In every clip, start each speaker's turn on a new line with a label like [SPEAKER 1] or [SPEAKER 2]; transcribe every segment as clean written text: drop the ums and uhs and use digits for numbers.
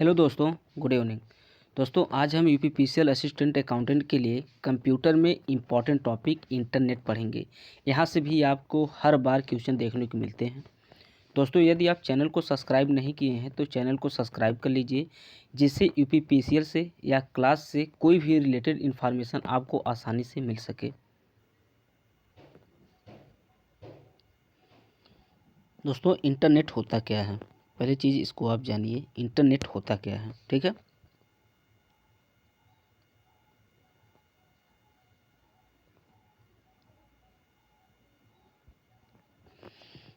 [SPEAKER 1] Hello दोस्तों, good evening. दोस्तों, आज हम यूपीपीसीएल असिस्टेंट अकाउंटेंट के लिए कंप्यूटर में इम्पॉर्टेंट टॉपिक इंटरनेट पढ़ेंगे। यहाँ से भी आपको हर बार क्वेश्चन देखने को मिलते हैं। दोस्तों, यदि आप चैनल को सब्सक्राइब नहीं किए हैं तो चैनल को सब्सक्राइब कर लीजिए, जिससे यूपीपीसीएल से या क्लास से कोई भी रिलेटेड इन्फॉर्मेशन आपको आसानी से मिल सके। दोस्तों, इंटरनेट होता क्या है? पहली चीज़ इसको आप जानिए, इंटरनेट होता क्या है। ठीक है।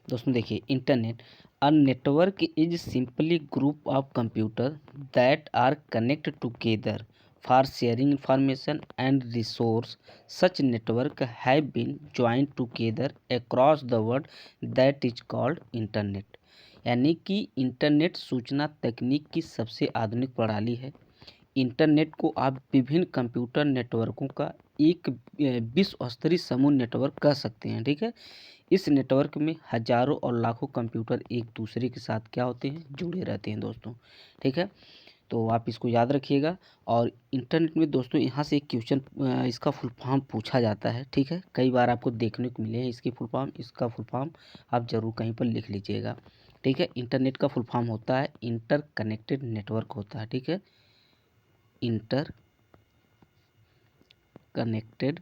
[SPEAKER 1] दोस्तों देखिए, internet a network is simply group of computer that are connect together for sharing information and resource. Such network have been joint together across the world, that is called internet. यानी कि internet सूचना तकनीक की सबसे आधुनिक प्रणाली है। Internet को आप विभिन्न कंप्यूटर नेटवर्कों का एक विश्व स्तरीय समूह नेटवर्क कह सकते हैं। ठीक है। इस नेटवर्क में हजारों और लाखों कंप्यूटर एक दूसरे के साथ क्या होते हैं, जुड़े रहते हैं दोस्तों। ठीक है। तो आप इसको याद रखिएगा। और इंटरनेट में दोस्तों यहाँ से एक क्वेश्चन इसका फुल फॉर्म पूछा जाता है। ठीक है। कई बार आपको देखने को मिले हैं इसकी फुल फॉर्म, इसका फुल फॉर्म आप ज़रूर कहीं पर लिख लीजिएगा। ठीक है। इंटरनेट का फुल फॉर्म होता है इंटर कनेक्टेड नेटवर्क होता है। ठीक है। इंटर कनेक्टेड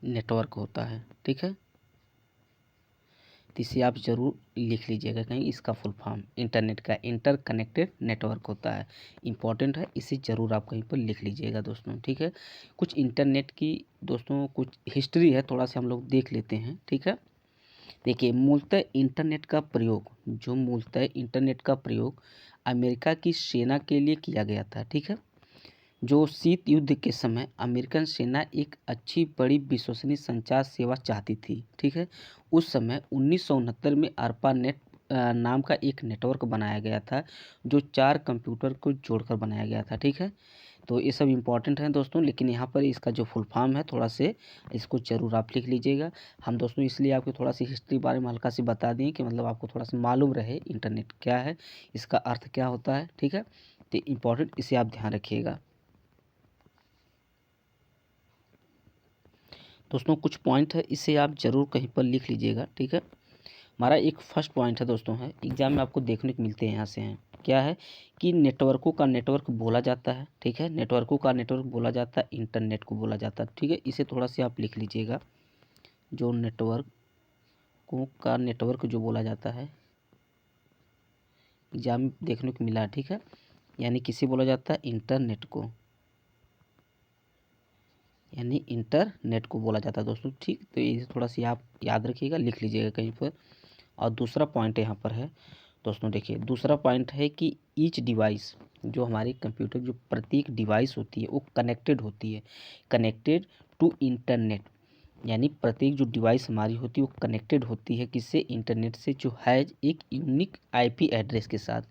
[SPEAKER 1] नेटवर्क होता है। ठीक है। तो इसे आप ज़रूर लिख लीजिएगा कहीं, इसका फुल फॉर्म इंटरनेट का इंटर कनेक्टेड नेटवर्क होता है। इंपॉर्टेंट है, इसे ज़रूर आप कहीं पर लिख लीजिएगा दोस्तों। ठीक है। कुछ इंटरनेट की दोस्तों कुछ हिस्ट्री है, थोड़ा सा हम लोग देख लेते हैं। ठीक है। देखिए, मूलतः इंटरनेट का प्रयोग अमेरिका की सेना के लिए किया गया था। ठीक है। जो शीत युद्ध के समय अमेरिकन सेना एक अच्छी बड़ी विश्वसनीय संचार सेवा चाहती थी। ठीक है। उस समय 1969 में ARPANET नाम का एक नेटवर्क बनाया गया था, जो 4 कंप्यूटर को जोड़कर बनाया गया था। ठीक है। तो ये सब इम्पॉर्टेंट हैं दोस्तों, लेकिन यहाँ पर इसका जो फुल फॉर्म है थोड़ा से इसको ज़रूर आप लिख लीजिएगा। हम दोस्तों इसलिए आपको थोड़ा सी हिस्ट्री बारे में हल्का सी बता दिए कि मतलब आपको थोड़ा सा मालूम रहे इंटरनेट क्या है, इसका अर्थ क्या होता है। ठीक है। तो इम्पॉर्टेंट, इसे आप ध्यान रखिएगा दोस्तों। कुछ पॉइंट है, इसे आप ज़रूर कहीं पर लिख लीजिएगा। ठीक है। हमारा एक फर्स्ट पॉइंट है दोस्तों, है एग्जाम में आपको देखने को मिलते हैं, यहाँ से हैं क्या है कि नेटवर्कों का नेटवर्क बोला जाता है। ठीक है। नेटवर्कों का नेटवर्क बोला जाता है, इंटरनेट को बोला जाता है। ठीक है। इसे थोड़ा सा आप लिख लीजिएगा, जो नेटवर्कों का नेटवर्क जो बोला जाता है, एग्जाम में देखने को मिला है। ठीक है। यानी किसे बोला जाता है, इंटरनेट को, यानी इंटरनेट को बोला जाता है दोस्तों। ठीक। तो ये थोड़ा सा आप याद रखिएगा, लिख लीजिएगा कहीं पर। और दूसरा पॉइंट यहाँ पर है दोस्तों, देखिए दूसरा पॉइंट है कि ईच डिवाइस, जो हमारी कंप्यूटर जो प्रत्येक डिवाइस होती है वो कनेक्टेड होती है, कनेक्टेड टू इंटरनेट। यानी प्रत्येक जो डिवाइस हमारी होती है वो कनेक्टेड होती है किससे, इंटरनेट से, जो है एक यूनिक आईपी एड्रेस के साथ।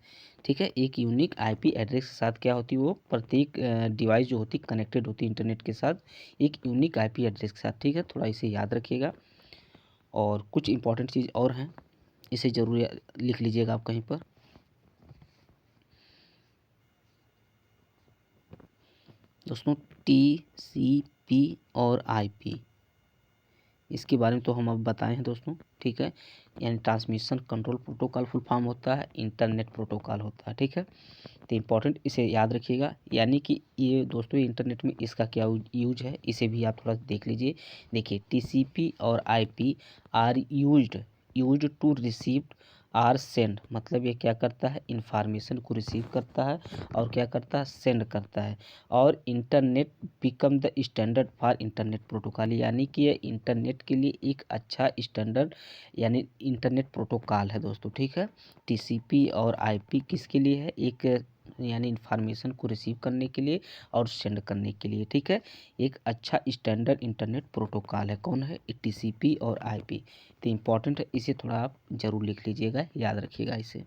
[SPEAKER 1] ठीक है। एक यूनिक आईपी एड्रेस के साथ क्या होती है, वो प्रत्येक डिवाइस जो होती है कनेक्टेड होती है इंटरनेट के साथ एक यूनिक आईपी एड्रेस के साथ। ठीक है। थोड़ा इसे याद रखिएगा। और कुछ इंपॉर्टेंट चीज़ और हैं, इसे ज़रूर लिख लीजिएगा आप कहीं पर। दोस्तों, टीसीपी और आईपी, इसके बारे में तो हम अब बताए हैं दोस्तों। ठीक है। यानी transmission control protocol full form होता है, इंटरनेट प्रोटोकॉल होता है। ठीक है। तो इम्पॉर्टेंट, इसे याद रखिएगा। यानी कि ये दोस्तों इंटरनेट में इसका क्या यूज है, इसे भी आप थोड़ा देख लीजिए। देखिए, टीसीपी और IP are used to receive or send, मतलब ये क्या करता है, इंफॉर्मेशन को रिसीव करता है और क्या करता है, सेंड करता है। और internet become the standard for internet protocol, यानी कि ये इंटरनेट के लिए एक अच्छा स्टैंडर्ड यानी इंटरनेट प्रोटोकॉल है दोस्तों। ठीक है। टीसीपी और आईपी किसके लिए है, एक यानी इन्फॉर्मेशन को रिसीव करने के लिए और सेंड करने के लिए। ठीक है। एक अच्छा स्टैंडर्ड इंटरनेट प्रोटोकॉल है, कौन है, टीसीपी और आईपी। तो इम्पॉर्टेंट है, इसे थोड़ा आप ज़रूर लिख लीजिएगा, याद रखिएगा इसे।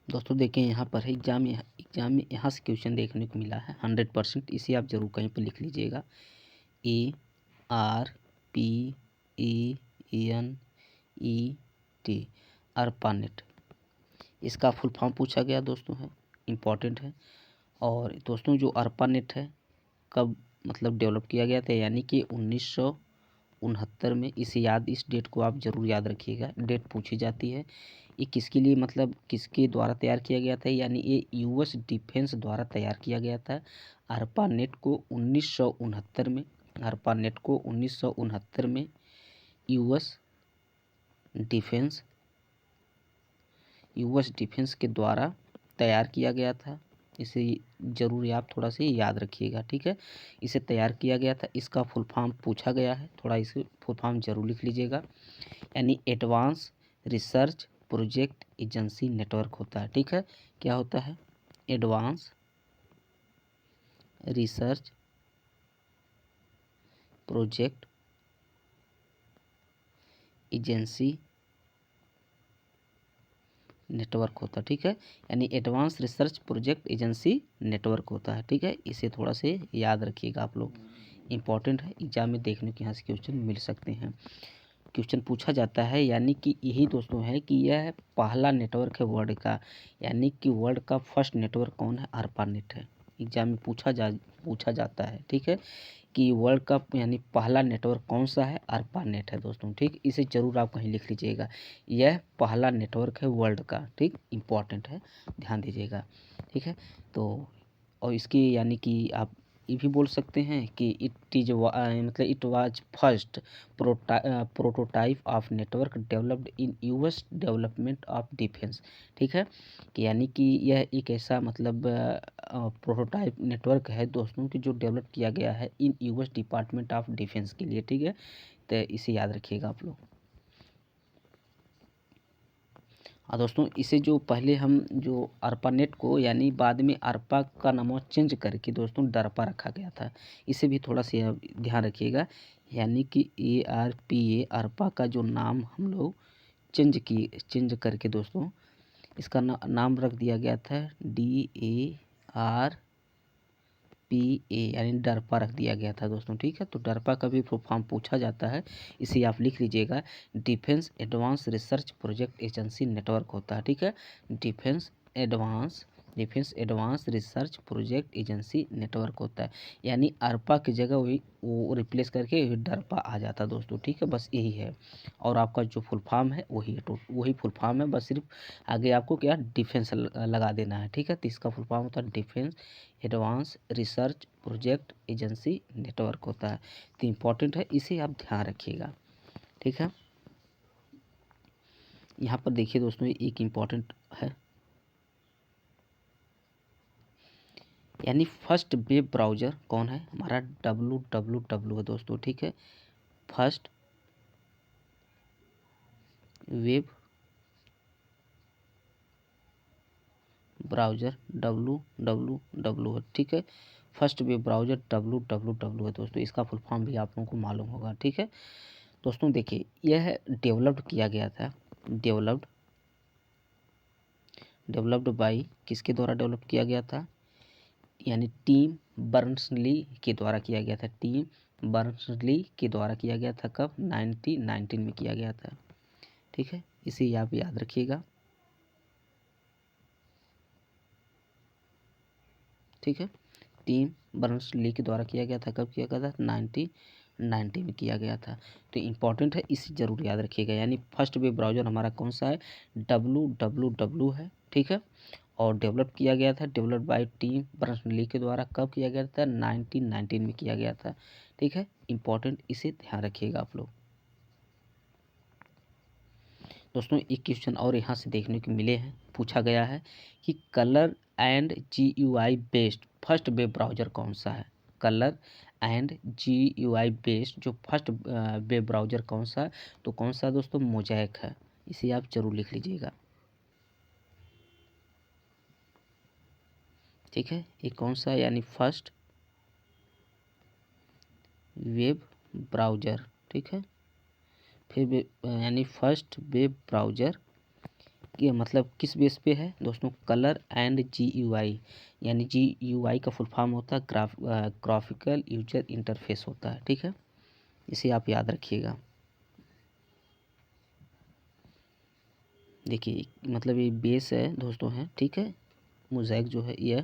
[SPEAKER 1] दोस्तों देखिए, यहाँ पर है एग्जाम में यहाँ से क्वेश्चन देखने को मिला है 100%, इसे आप ज़रूर कहीं पर लिख लीजिएगा। ARPANET ARPANET, ARPANET इसका फुल फॉर्म पूछा गया दोस्तों है, इम्पॉर्टेंट है। और दोस्तों जो ARPANET है कब मतलब डेवलप किया गया था, यानी कि 1969 में। इसे इस डेट को आप ज़रूर याद रखिएगा, डेट पूछी जाती है। ये किसके लिए मतलब किसके द्वारा तैयार किया गया था, यानी ये यूएस डिफेंस द्वारा तैयार किया गया था। ARPANET को 1969 में, ARPANET को 1969 में यूएस डिफेंस के द्वारा तैयार किया गया था। इसे ज़रूर आप थोड़ा सा याद रखिएगा, ठीक है। इसे तैयार किया गया था, इसका फुल फॉर्म पूछा गया है, थोड़ा इसे फुल फॉर्म ज़रूर लिख लीजिएगा। यानी advance research project agency network होता है, ठीक है। क्या होता है? Advance research project agency network होता है, ठीक है। यानी advance research project agency network होता है, ठीक है। इसे थोड़ा से याद रखिएगा आप लोग, इम्पॉर्टेंट है, एग्जाम में देखने के यहाँ से क्वेश्चन मिल सकते हैं, क्वेश्चन पूछा जाता है। यानी कि यही दोस्तों है कि यह पहला नेटवर्क है वर्ल्ड का, यानी कि वर्ल्ड का फर्स्ट नेटवर्क कौन है? ARPANET है। एग्जाम में पूछा जाता है, ठीक है, कि वर्ल्ड का यानी पहला नेटवर्क कौन सा है? ARPANET है दोस्तों, ठीक। इसे ज़रूर आप कहीं लिख लीजिएगा, यह पहला नेटवर्क है वर्ल्ड का, ठीक, इम्पॉर्टेंट है, ध्यान दीजिएगा, ठीक है। तो और इसकी यानी कि आप ये भी बोल सकते हैं कि मतलब it was first prototype of network developed in US development of defence, ठीक है। कि यानी कि यह एक ऐसा मतलब प्रोटोटाइप नेटवर्क है दोस्तों कि जो डेवलप किया गया है in US department of defence के लिए, ठीक है। तो इसे याद रखिएगा आप लोग। हाँ दोस्तों, इसे जो पहले हम जो ARPANET को यानी बाद में ARPA का नाम चेंज करके दोस्तों DARPA रखा गया था, इसे भी थोड़ा सा ध्यान रखिएगा। यानी कि ARPA का जो नाम हम लोग चेंज करके दोस्तों इसका नाम रख दिया गया था DARPA, यानी डरपा रख दिया गया था दोस्तों, ठीक है। तो डरपा का भी फुल फॉर्म पूछा जाता है, इसे आप लिख लीजिएगा, defence advance research project agency network होता है, ठीक है। Defence advance research project agency network होता है। यानी ARPA की जगह वही वो रिप्लेस करके डरपा आ जाता है दोस्तों, ठीक है। बस यही है, और आपका जो फुल फॉर्म है वही फुल फॉर्म है, बस सिर्फ आगे आपको क्या डिफेंस लगा देना है, ठीक है। तो इसका फुल फॉर्म होता है defence advance research project agency network होता है। तो इम्पॉर्टेंट है, इसे आप ध्यान रखिएगा, ठीक है। यहाँ पर देखिए दोस्तों, एक इम्पॉर्टेंट है, यानी फर्स्ट वेब ब्राउज़र कौन है? हमारा www है दोस्तों, ठीक है। फर्स्ट वेब ब्राउज़र www है, ठीक है। फर्स्ट वेब ब्राउज़र www है दोस्तों, इसका फुल फॉर्म भी आप लोगों को मालूम होगा, ठीक है। दोस्तों देखिए, यह डेवलप्ड किया गया था, डेवलप्ड बाई किसके द्वारा डेवलप किया गया था? यानी टीम बर्नर्स-ली के द्वारा किया गया था, टीम बर्नर्स-ली के द्वारा किया गया था। कब? 1919 में किया गया था, ठीक है। इसे आप याद रखिएगा, ठीक है। टीम बर्नर्स-ली के द्वारा किया गया था, कब किया गया था? 1990 में किया गया था। तो इम्पॉर्टेंट है, इसे ज़रूर याद रखिएगा। यानी फर्स्ट वेब ब्राउज़र हमारा कौन सा है? www है, ठीक है। और डेवलप किया गया था, डेवलप बाय टीम बर्नर्स-ली के द्वारा, कब किया गया था? 1919 में किया गया था, ठीक है। इम्पॉर्टेंट, इसे ध्यान रखिएगा आप लोग। दोस्तों एक क्वेश्चन और यहाँ से देखने को मिले हैं, पूछा गया है कि colour and GUI based first web browser कौन सा है? कलर एंड GUI बेस्ड जो फर्स्ट वेब ब्राउज़र कौन सा है? तो कौन सा दोस्तों? मोज़ैक है, इसे आप ज़रूर लिख लीजिएगा, ठीक है। ये कौन सा है? यानी फर्स्ट वेब ब्राउज़र, ठीक है। फिर यानी फर्स्ट वेब ब्राउज़र ये मतलब किस बेस पे है दोस्तों? कलर एंड GUI, यानी GUI का फुल फॉर्म होता है ग्राफिकल यूजर इंटरफेस होता है, ठीक है। इसे आप याद रखिएगा। देखिए मतलब ये बेस है दोस्तों है, ठीक है। मोज़ेक जो है ये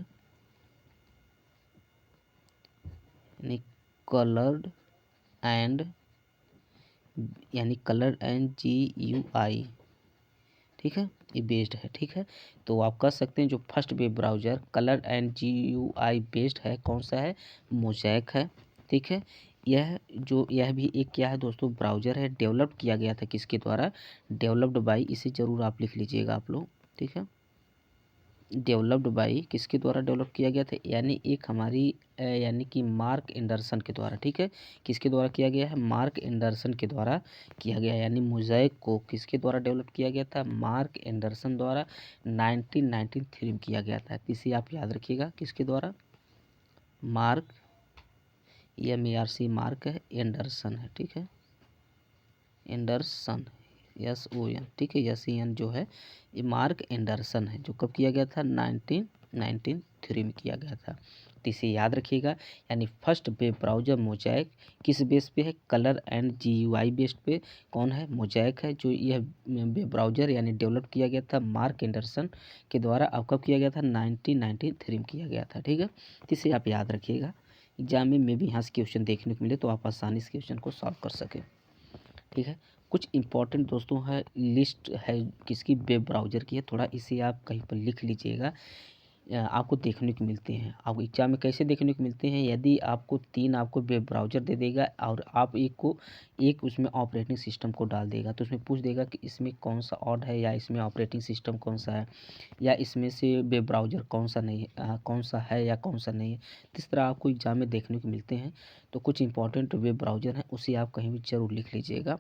[SPEAKER 1] यानी कलर्ड एंड GUI, ठीक है, ये बेस्ड है, ठीक है। तो आप कह सकते हैं जो first web browser colour and GUI based है, कौन सा है, मोज़ेक है, ठीक है। यह भी एक क्या है दोस्तों, ब्राउज़र है, डेवलप किया गया था किसके द्वारा, डेवलप्ड बाय, इसे ज़रूर आप लिख लीजिएगा आप लोग, ठीक है। डेवलप्ड बाय किसके द्वारा डेवलप किया गया था, यानी एक हमारी यानी कि मार्क एंडरसन के द्वारा, ठीक है। किसके द्वारा किया गया है, मार्क एंडरसन के द्वारा किया गया, यानी मोज़ेक को किसके द्वारा डेवलप किया गया था, मार्क एंडरसन द्वारा 1993 में किया गया था। इसे आप याद रखिएगा, किसके द्वारा, मार्क MARC मार्क है, एंडरसन है, ठीक है, एंडरसन SON, ठीक है, SEN जो है ये मार्क एंडरसन है, जो कब किया गया था, 1993 में किया गया था। तो इसे याद रखिएगा, यानी फर्स्ट वेब ब्राउज़र मोज़ेक किस बेस पे है, कलर एंड GUI बेस्ड पे कौन है, मोज़ेक है, जो यह वेब ब्राउज़र यानी डेवलप किया गया था मार्क एंडरसन के द्वारा। अब कब किया गया था, 1993 में किया गया था, ठीक है। तो इसे आप याद रखिएगा, एग्जाम में भी यहाँ से क्वेश्चन देखने को मिले तो आप आसानी से क्वेश्चन को सॉल्व कर सकें, ठीक है। कुछ इंपॉर्टेंट दोस्तों है, लिस्ट है किसकी, वेब ब्राउज़र की है, थोड़ा इसे आप कहीं पर लिख लीजिएगा। आपको देखने को मिलते हैं, आपको एग्जाम में कैसे देखने को मिलते हैं, यदि आपको 3 आपको वेब ब्राउज़र दे देगा और आप एक उसमें ऑपरेटिंग सिस्टम को डाल देगा, तो उसमें पूछ देगा कि इसमें कौन सा ऑड है या इसमें ऑपरेटिंग सिस्टम कौन सा है, या इसमें से वेब ब्राउज़र कौन सा नहीं है, कौन सा है या कौन सा नहीं है। तो इस तरह आपको एग्जाम में देखने को मिलते हैं। तो कुछ इंपॉर्टेंट वेब ब्राउज़र हैं, उसे आप कहीं भी ज़रूर लिख लीजिएगा।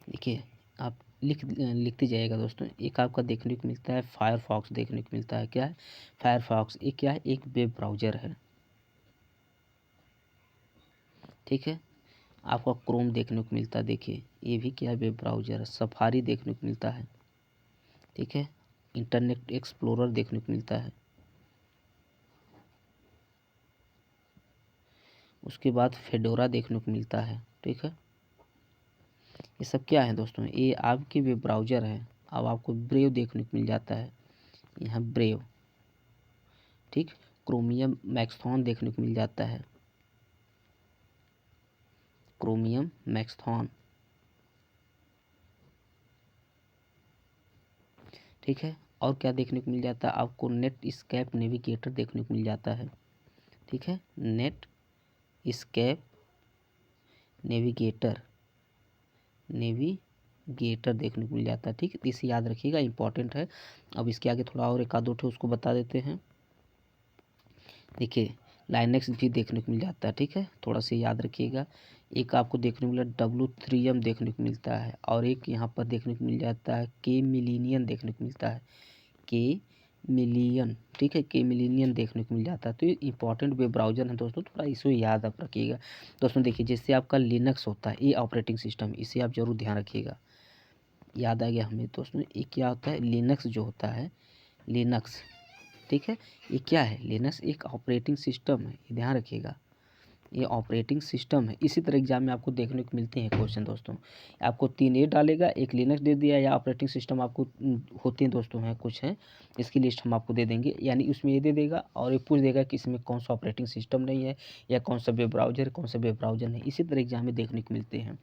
[SPEAKER 1] देखिए आप लिखते जाइएगा दोस्तों। एक आपका देखने को मिलता है फायरफॉक्स, देखने को मिलता है, क्या है, फायरफॉक्स, ये क्या है, एक वेब ब्राउज़र है, ठीक है। आपका क्रोम देखने को मिलता है, देखिए ये भी क्या है, वेब ब्राउज़र है। सफारी देखने को मिलता है, ठीक है। इंटरनेट एक्सप्लोरर देखने को मिलता है। उसके बाद फेडोरा देखने को मिलता है, ठीक है। ये सब क्या है दोस्तों, ये आपके वेब ब्राउज़र है। अब आपको ब्रेव देखने को मिल जाता है, यहाँ ब्रेव, ठीक। क्रोमियम मैक्सथॉन देखने को मिल जाता है, क्रोमियम मैक्सथॉन, ठीक है। और क्या देखने को मिल जाता है आपको, नेट स्केप नेविगेटर देखने को मिल जाता है, ठीक है। नेट स्केप नेविगेटर देखने को मिल जाता है, ठीक है। इसे याद रखिएगा, इंपॉर्टेंट है। अब इसके आगे थोड़ा और एक आध दो उसको बता देते हैं। देखिए लाइनेक्स भी देखने को मिल जाता है, ठीक है, थोड़ा सा याद रखिएगा। एक आपको देखने को मिला W3M देखने को मिलता है, और एक यहाँ पर देखने को मिल जाता है के मिलीनियन देखने को मिलता है, के मिलियन, ठीक है, के मिलीनियन देखने को मिल जाता है। तो ये इंपॉर्टेंट वेब ब्राउज़र है दोस्तों, थोड़ा इसको याद आप रखिएगा। दोस्तों देखिए जैसे आपका लिनक्स होता है, ये ऑपरेटिंग सिस्टम, इसे आप ज़रूर ध्यान रखिएगा। याद आ गया हमें दोस्तों, ये क्या होता है, लिनक्स जो होता है, लिनक्स, ठीक है, ये क्या है, लिनक्स एक ऑपरेटिंग सिस्टम है, ये ध्यान रखिएगा, ये ऑपरेटिंग सिस्टम है। इसी तरह एग्जाम में आपको देखने को मिलते हैं क्वेश्चन दोस्तों। आपको 3 ये डालेगा, एक लिनक्स दे दिया, या ऑपरेटिंग सिस्टम आपको होते हैं दोस्तों, हैं कुछ हैं, इसकी लिस्ट हम आपको दे देंगे। यानी उसमें ये दे देगा और ये पूछ देगा कि इसमें कौन सा ऑपरेटिंग सिस्टम नहीं है, या कौन सा वेब ब्राउज़र है, कौन सा वेब ब्राउज़र नहीं। इसी तरह एग्जाम में देखने को मिलते हैं।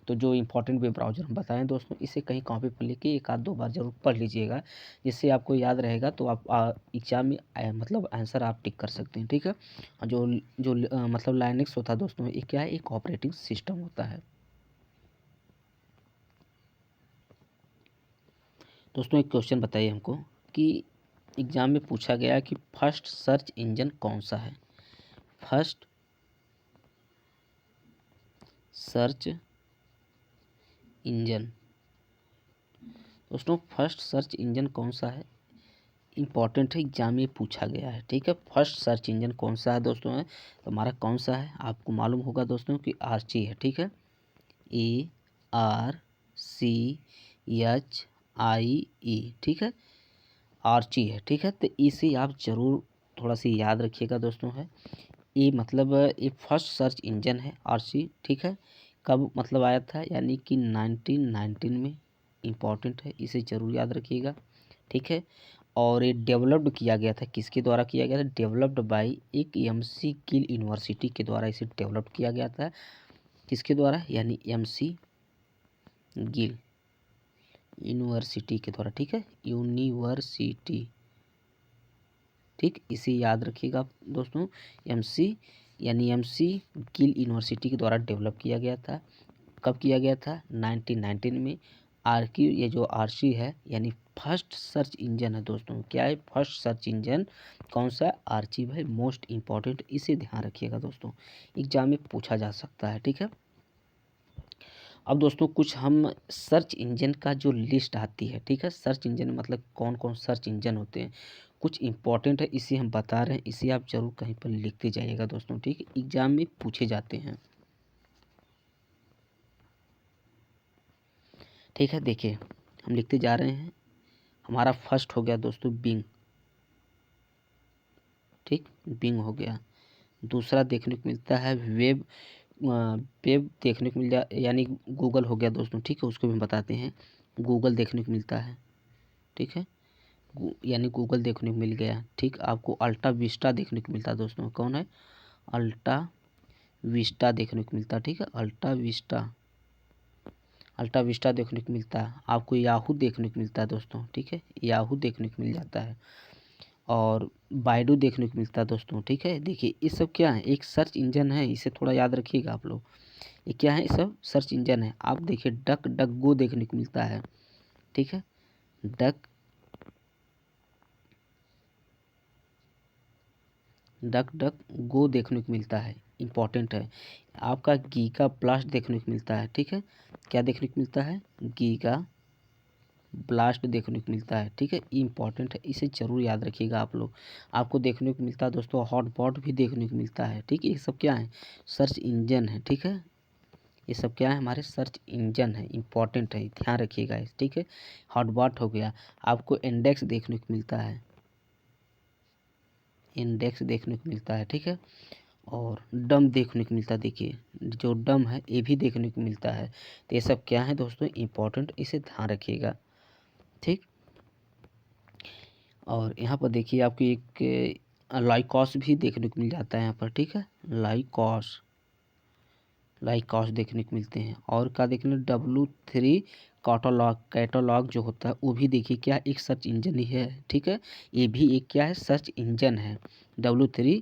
[SPEAKER 1] तो जो इंपॉर्टेंट वेब ब्राउज़र हम बताएं दोस्तों, इसे कहीं कॉपी पर लेके एक आध दो बार ज़रूर पढ़ लीजिएगा, जिससे आपको याद रहेगा। तो आप एग्जाम में मतलब आंसर आप टिक कर सकते हैं, ठीक है। जो जो मतलब लाइनक्स होता है दोस्तों, ये क्या है, एक ऑपरेटिंग सिस्टम होता है। दोस्तों एक क्वेश्चन बताइए हमको कि एग्जाम में पूछा गया कि फर्स्ट सर्च इंजन कौन सा है, फर्स्ट सर्च इंजन, दोस्तों फर्स्ट सर्च इंजन कौन सा है, इंपॉर्टेंट है, एग्जाम में पूछा गया है, ठीक है। फर्स्ट सर्च इंजन कौन सा है दोस्तों है, तो हमारा कौन सा है, आपको मालूम होगा दोस्तों कि आर्ची है, ठीक है, ARCHIE, ठीक है, आर्ची है, ठीक है। तो इसे आप ज़रूर थोड़ा सी याद रखिएगा दोस्तों है। ये मतलब ये फर्स्ट सर्च इंजन है आरसी, ठीक है। कब मतलब आया था, यानी कि 1919 में। इम्पॉर्टेंट है, इसे ज़रूर याद रखिएगा, ठीक है। और ये डेवलप्ड किया गया था, किसके द्वारा किया गया था, डेवलप्ड बाय एक एमसी गिल यूनिवर्सिटी के द्वारा इसे डेवलप किया गया था। किसके द्वारा, यानी एमसी गिल यूनिवर्सिटी के द्वारा, ठीक है, यूनिवर्सिटी, ठीक। इसे याद रखिएगा दोस्तों, एमसी यानी एमसी गिल यूनिवर्सिटी के द्वारा डेवलप किया गया था। कब किया गया था, 1919 में। आरक्यू, ये जो आरसी है यानी फर्स्ट सर्च इंजन है दोस्तों, क्या है, फर्स्ट सर्च इंजन। कौन सा, आरची भाई, मोस्ट इम्पॉर्टेंट, इसे ध्यान रखिएगा दोस्तों, एग्जाम में पूछा जा सकता है, ठीक है। अब दोस्तों कुछ हम सर्च इंजन का जो लिस्ट आती है, ठीक है, सर्च इंजन मतलब कौन कौन सर्च इंजन होते हैं, कुछ इंपॉर्टेंट है, इसे हम बता रहे हैं, इसे आप जरूर कहीं पर लिखते जाइएगा दोस्तों, ठीक है, एग्जाम में पूछे जाते हैं, ठीक है। देखिए हम लिखते जा रहे हैं। हमारा फर्स्ट हो गया दोस्तों बिंग, ठीक, बिंग हो गया। दूसरा देखने को मिलता है वेब, वेब देखने को मिल जा, यानी गूगल हो गया दोस्तों, ठीक है, उसको भी हम बताते हैं, गूगल देखने को मिलता है, ठीक है, यानी गूगल देखने को मिल गया, ठीक। आपको अल्टा विस्टा देखने को मिलता है दोस्तों, कौन है, अल्टा विस्टा देखने को मिलता है, ठीक है, अल्टा विस्टा, अल्टा विस्टा देखने को मिलता है। आपको याहू देखने को मिलता है दोस्तों, ठीक है, याहू देखने को मिल जाता है। और बाइडू देखने को मिलता है दोस्तों, ठीक है। देखिए ये सब क्या है, एक सर्च इंजन है, इसे थोड़ा याद रखिएगा आप लोग, ये क्या है, ये सब सर्च इंजन है। आप देखिए डक डक गो देखने को मिलता है, ठीक है, डक डक डक गो देखने को मिलता है, इम्पॉर्टेंट है। आपका गीगा ब्लास्ट देखने को मिलता है, ठीक है, क्या देखने को मिलता है, गीगा ब्लास्ट देखने को मिलता है, ठीक है, इम्पॉर्टेंट है, इसे ज़रूर याद रखिएगा आप लोग। आपको देखने को मिलता है दोस्तों हॉटपॉट भी देखने को मिलता है, ठीक है, ये सब क्या है, सर्च इंजन है, ठीक है, ये सब क्या है, हमारे सर्च इंजन है, इम्पॉर्टेंट है, ध्यान रखिएगा, ठीक है। हॉटपॉट हो गया। आपको इंडेक्स देखने को मिलता है, इंडेक्स देखने को मिलता है, ठीक है। और डम देखने को मिलता है, देखिए जो डम है ये भी देखने को मिलता है। तो ये सब क्या है दोस्तों, इम्पोर्टेंट, इसे ध्यान रखिएगा, ठीक। और यहाँ पर देखिए आपको एक लाइकॉस भी देखने को मिल जाता है यहाँ पर, ठीक है, लाइकॉस, लाइकॉस देखने को मिलते हैं। और क्या देखने, W3 कैटलॉग जो होता है वो भी देखिए क्या एक सर्च इंजन ही है, ठीक है, ये भी एक क्या है, सर्च इंजन है। W3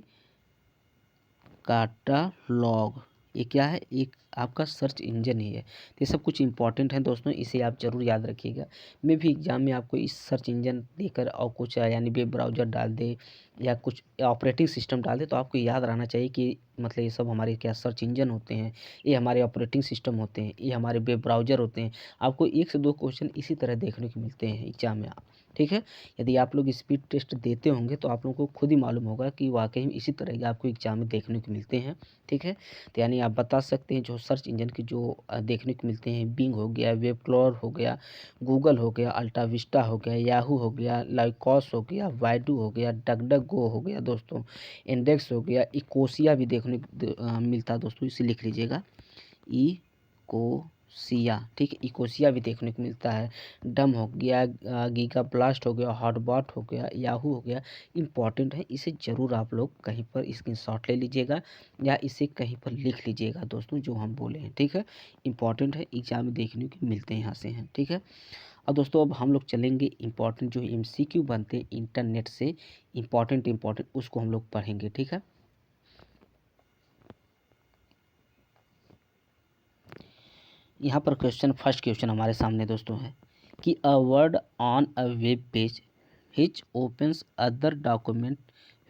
[SPEAKER 1] कैटलॉग, ये क्या है, एक आपका सर्च इंजन ही है। तो ये सब कुछ इंपॉर्टेंट है दोस्तों, इसे आप ज़रूर याद रखिएगा। मैं भी एग्जाम में आपको इस सर्च इंजन देकर और कुछ यानी वेब ब्राउज़र डाल दे या कुछ ऑपरेटिंग सिस्टम डाल दे, तो आपको याद रहना चाहिए कि मतलब ये सब हमारे क्या सर्च इंजन होते हैं, ये हमारे ऑपरेटिंग सिस्टम होते हैं, ये हमारे वेब ब्राउज़र होते हैं। आपको 1 से 2 क्वेश्चन इसी तरह देखने को मिलते हैं एग्जाम में, ठीक है। यदि आप लोग स्पीड टेस्ट देते होंगे तो आप लोगों को खुद ही मालूम होगा कि वाकई में इसी तरह के आपको एग्जाम में देखने को मिलते हैं, ठीक है। तो यानी आप बता सकते हैं जो सर्च इंजन की जो देखने को मिलते हैं, बिंग हो गया, वेब क्लॉर हो गया, गूगल हो गया, अल्टा विस्टा हो गया, याहू हो गया, लाइकॉस हो गया, बाइडू हो गया, डकडक गो हो गया दोस्तों, इंडेक्स हो गया, इकोसिया भी देखने को मिलता है दोस्तों, इसे लिख लीजिएगा, इकोसिया, ठीक है, इकोसिया भी देखने को मिलता है। डम हो गया, गीगा ब्लास्ट हो गया, हॉटबॉट हो गया, याहू हो गया, इम्पॉर्टेंट है, इसे ज़रूर आप लोग कहीं पर स्क्रीनशॉट ले लीजिएगा या इसे कहीं पर लिख लीजिएगा दोस्तों, जो हम बोले हैं, ठीक है, इम्पॉर्टेंट है, एग्जाम में देखने को मिलते हैं यहाँ से हैं, ठीक है। अब दोस्तों अब हम लोग चलेंगे इम्पॉर्टेंट जो MCQ बनते हैं इंटरनेट से, इम्पॉर्टेंट उसको हम लोग पढ़ेंगे, ठीक है। यहाँ पर फर्स्ट क्वेश्चन हमारे सामने दोस्तों है कि a word on a web page which opens other document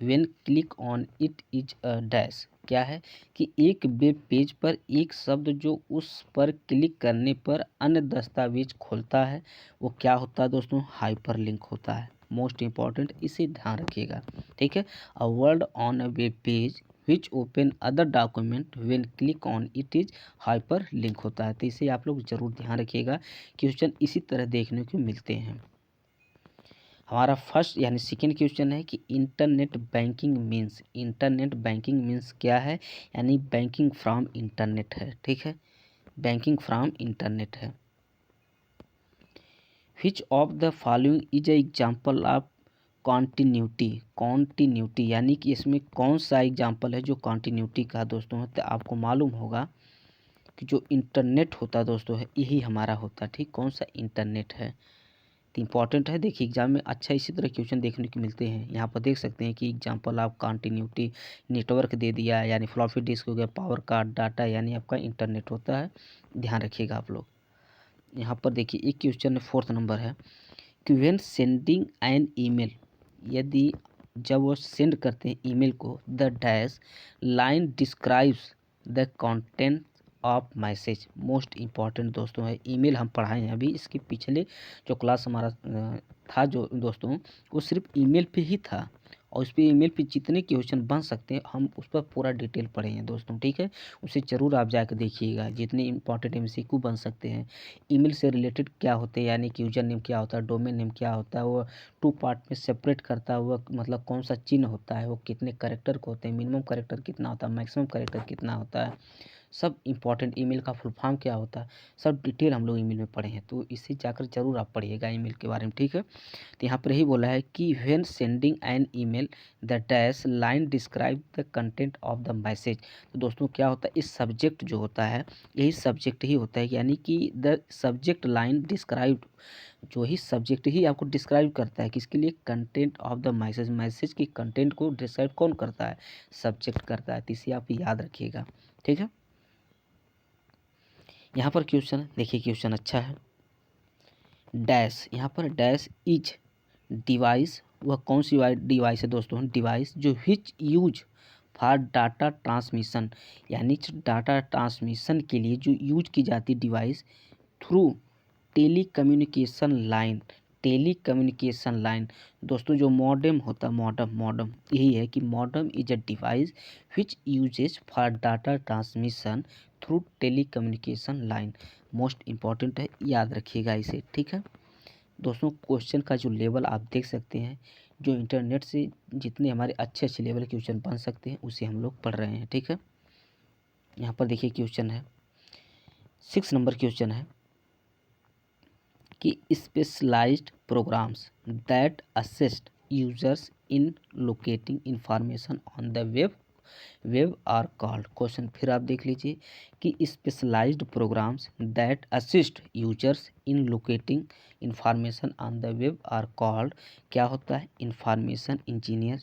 [SPEAKER 1] when click on it is a dash, क्या है कि एक वेब पेज पर एक शब्द जो उस पर क्लिक करने पर अन्य दस्तावेज खोलता है, वो क्या होता है दोस्तों, हाइपरलिंक होता है, मोस्ट इम्पॉर्टेंट, इसे ध्यान रखिएगा, ठीक है। A word on a web page which open other document when click on it is hyper link होता है। तो इसे आप लोग जरूर ध्यान रखिएगा, क्वेश्चन इसी तरह देखने को मिलते हैं। हमारा फर्स्ट यानी सेकेंड क्वेश्चन है कि इंटरनेट बैंकिंग मीन्स क्या है, यानी बैंकिंग फ्रॉम इंटरनेट है, ठीक है, बैंकिंग फ्रॉम इंटरनेट है। विच of the following is a example of continuity यानी कि इसमें कौन सा एग्जाम्पल है जो कॉन्टिन्यूटी का दोस्तों है। तो आपको मालूम होगा कि जो इंटरनेट होता है दोस्तों है यही हमारा होता है, ठीक, कौन सा इंटरनेट है। तो इंपॉर्टेंट है, देखिए एग्जाम में अच्छा इसी तरह क्वेश्चन देखने को मिलते हैं। यहाँ पर देख सकते हैं कि एग्जाम्पल ऑफ कॉन्टिन्यूटी नेटवर्क दे दिया है, यानी फ्लॉपी डिस्क हो गया, पावर कार्ड, डाटा, यानी आपका इंटरनेट होता है, ध्यान रखिएगा आप लोग। यहाँ पर देखिए एक क्वेश्चन 4th नंबर है कि व्हेन सेंडिंग एन ईमेल, यदि जब वो सेंड करते हैं ईमेल को, the dash line describes the content of message. Most important दोस्तों है, ईमेल हम पढ़ाए हैं अभी, इसके पिछले जो क्लास हमारा था जो दोस्तों, वो सिर्फ ईमेल पे ही था, और उस पर ईमेल पे जितने क्वेश्चन बन सकते हैं हम उस पर पूरा डिटेल पढ़े हैं दोस्तों, ठीक है, उसे ज़रूर आप जाकर देखिएगा। जितने इंपॉर्टेंट MCQ बन सकते हैं ईमेल से रिलेटेड क्या होते हैं, यानी कि यूजर नेम क्या होता है, डोमेन नेम क्या होता है, वो 2 पार्ट में सेपरेट करता हुआ, मतलब कौन सा चिन्ह होता है, वो कितने कैरेक्टर को होते हैं, मिनिमम कैरेक्टर कितना होता है, मैक्सिमम कैरेक्टर कितना होता है, सब इंपॉर्टेंट, ईमेल का फुल फॉर्म क्या होता है, सब डिटेल हम लोग ईमेल में पढ़े हैं। तो इसे जाकर जरूर आप पढ़िएगा ईमेल के बारे में, ठीक है। तो यहाँ पर यही बोला है कि when sending an email the dash line describe the content of the message. तो दोस्तों क्या होता है, इस सब्जेक्ट जो होता है यही सब्जेक्ट ही होता है, यानी कि द सब्जेक्ट लाइन डिस्क्राइब, जो ही सब्जेक्ट ही आपको डिस्क्राइब करता है किसके लिए, content of the message, message की कंटेंट को डिस्क्राइब कौन करता है, सब्जेक्ट करता है। तो इसे आप याद रखिएगा, ठीक है। यहाँ पर क्वेश्चन देखिए, क्वेश्चन अच्छा है। डैश, यहाँ पर डैश इज डिवाइस, वह कौन सी डिवाइस है दोस्तों, डिवाइस जो विच यूज फॉर डाटा ट्रांसमिशन, यानी डाटा ट्रांसमिशन के लिए जो यूज की जाती डिवाइस थ्रू टेलीकम्युनिकेशन लाइन। दोस्तों जो मॉडेम होता है, मॉडेम यही है कि modem is a device which uses for data transmission through telecommunication line. Most important है, याद रखिएगा इसे, ठीक है दोस्तों। क्वेश्चन का जो लेवल आप देख सकते हैं, जो इंटरनेट से जितने हमारे अच्छे अच्छे लेवल के क्वेश्चन बन सकते हैं उसे हम लोग पढ़ रहे हैं, ठीक है। यहाँ पर देखिए क्वेश्चन है 6 नंबर क्वेश्चन है कि specialised programs that assist users in locating information on the web are called. Question फिर आप देख लीजिए कि specialised programs that assist users in locating information on the web are called. क्या होता है, information engineer,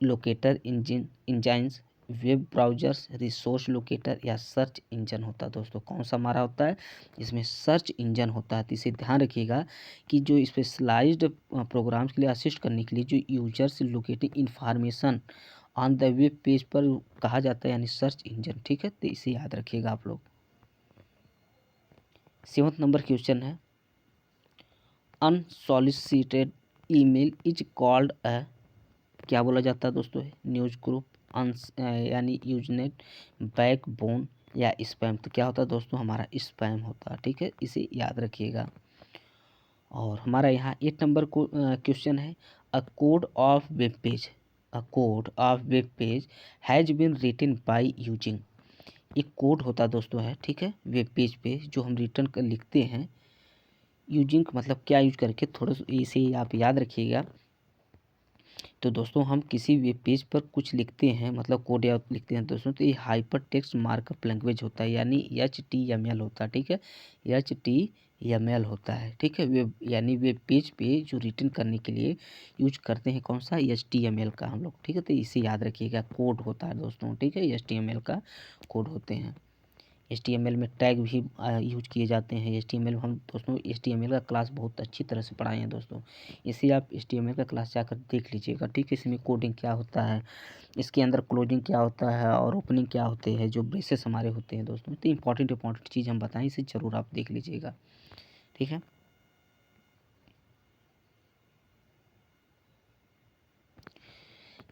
[SPEAKER 1] locator engines, web browsers, resource locator या search engine होता है। दोस्तों कौन सा हमारा होता है, इसमें सर्च इंजन होता है। तो इसे ध्यान रखिएगा कि जो स्पेशलाइज्ड प्रोग्राम्स के लिए असिस्ट करने के लिए जो users locating information on the web page पर कहा जाता है, यानी सर्च इंजन, ठीक है। तो इसे याद रखिएगा आप लोग। 7th नंबर क्वेश्चन है unsolicited email is called a, क्या बोला जाता है दोस्तों, न्यूज ग्रुप, यानी यूजनेट, बैकबोन या स्पैम। तो क्या होता है दोस्तों, हमारा स्पैम होता है, ठीक है, इसे याद रखिएगा। और हमारा यहाँ 8 नंबर को क्वेश्चन है a code of web page has been written by using. एक कोड होता है दोस्तों है, ठीक है, वेब पेज पे जो हम रिटर्न कर लिखते हैं, यूजिंग मतलब क्या यूज करके, थोड़ा सा इसे आप याद रखिएगा। तो दोस्तों हम किसी वेब पेज पर कुछ लिखते हैं, मतलब कोड या लिखते हैं दोस्तों, तो ये हाइपर टेक्स्ट मार्कअप लैंग्वेज होता है, यानी HTML होता है, ठीक है, HTML होता है, ठीक है। वेब यानी वेब पेज पे जो रिटर्न करने के लिए यूज करते हैं कौन सा, HTML का हम लोग, ठीक है। तो इसे याद रखिएगा, कोड होता है दोस्तों, ठीक है, HTML का कोड होते हैं। HTML में टैग भी यूज किए जाते हैं। HTML हम दोस्तों HTML का क्लास बहुत अच्छी तरह से पढ़ाए हैं दोस्तों, इसे आप HTML का क्लास जाकर देख लीजिएगा, ठीक है। इसमें कोडिंग क्या होता है, इसके अंदर क्लोजिंग क्या होता है और ओपनिंग क्या होते हैं, जो ब्रेसेस हमारे होते हैं दोस्तों। तो इंपॉर्टेंट चीज़ हम बताएं, इसे ज़रूर आप देख लीजिएगा, ठीक है।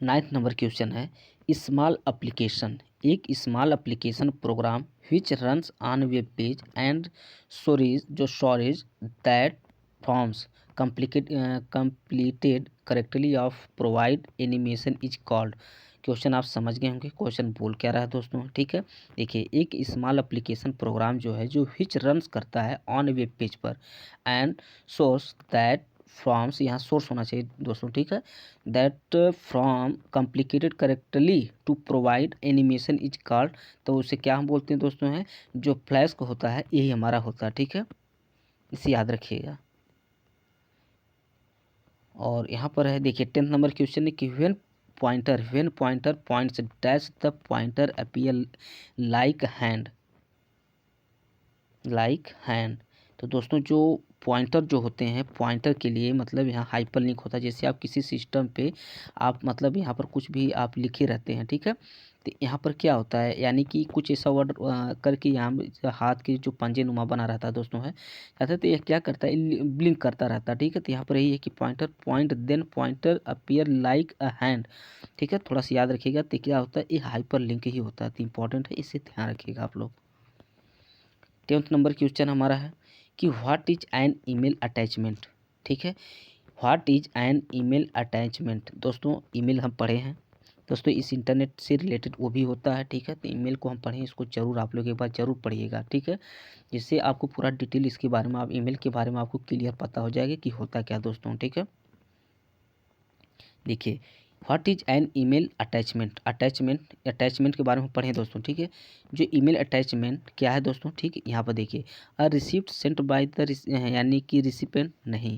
[SPEAKER 1] नाइन्थ नंबर क्वेश्चन है स्मॉल एप्लीकेशन, एक small application program which runs on web page and storage that forms completed correctly of provide animation is called। Question आप समझ गए होंगे क्वेश्चन बोल क्या रहा है दोस्तों, ठीक है। देखिए एक स्मॉल एप्लीकेशन प्रोग्राम जो है जो विच रन्स करता है ऑन वेब पेज पर एंड सोर्स दैट फ्रॉम्स, यहाँ सोर्स होना चाहिए दोस्तों, ठीक है, that from complicated correctly to provide animation is called. तो उसे क्या हम बोलते हैं दोस्तों, है जो फ्लैश होता है यही हमारा होता है, ठीक है, इसे याद रखिएगा। और यहाँ पर है देखिए 10th नंबर क्वेश्चन है कि when pointer points dash the pointer appear like hand. तो दोस्तों जो पॉइंटर जो होते हैं पॉइंटर के लिए मतलब यहाँ हाइपर लिंक होता है। जैसे आप किसी सिस्टम पे आप मतलब यहाँ पर कुछ भी आप लिखे रहते हैं, ठीक है, तो यहाँ पर क्या होता है यानी कि कुछ ऐसा वर्ड करके यहाँ हाथ के जो पंजे नुमा बना रहता है दोस्तों है चाहते तो यह क्या करता है ब्लिंक करता रहता है, ठीक है। तो यहाँ पर यही है कि pointer point then pointer appear like a hand, ठीक है, थोड़ा सा याद रखिएगा। तो क्या होता है ये हाइपर लिंक ही होता है, तो इंपॉर्टेंट है, इसे ध्यान रखिएगा आप लोग। 10th नंबर क्वेश्चन हमारा है कि what is an email attachment, ठीक है, what is an email attachment. दोस्तों ईमेल हम पढ़े हैं दोस्तों, इस इंटरनेट से रिलेटेड वो भी होता है, ठीक है। तो ईमेल को हम पढ़ें, इसको जरूर आप लोग एक बार जरूर पढ़िएगा, ठीक है, जिससे आपको पूरा डिटेल इसके बारे में आप ईमेल के बारे में आपको क्लियर पता हो जाएगा कि होता क्या दोस्तों, ठीक है। देखिए what is an email attachment के बारे में पढ़ें दोस्तों, ठीक है। जो ईमेल अटैचमेंट क्या है दोस्तों, ठीक है, यहाँ पर देखिए अ रिसिप्ट सेंट बाय द यानी कि रिसिपेंट नहीं,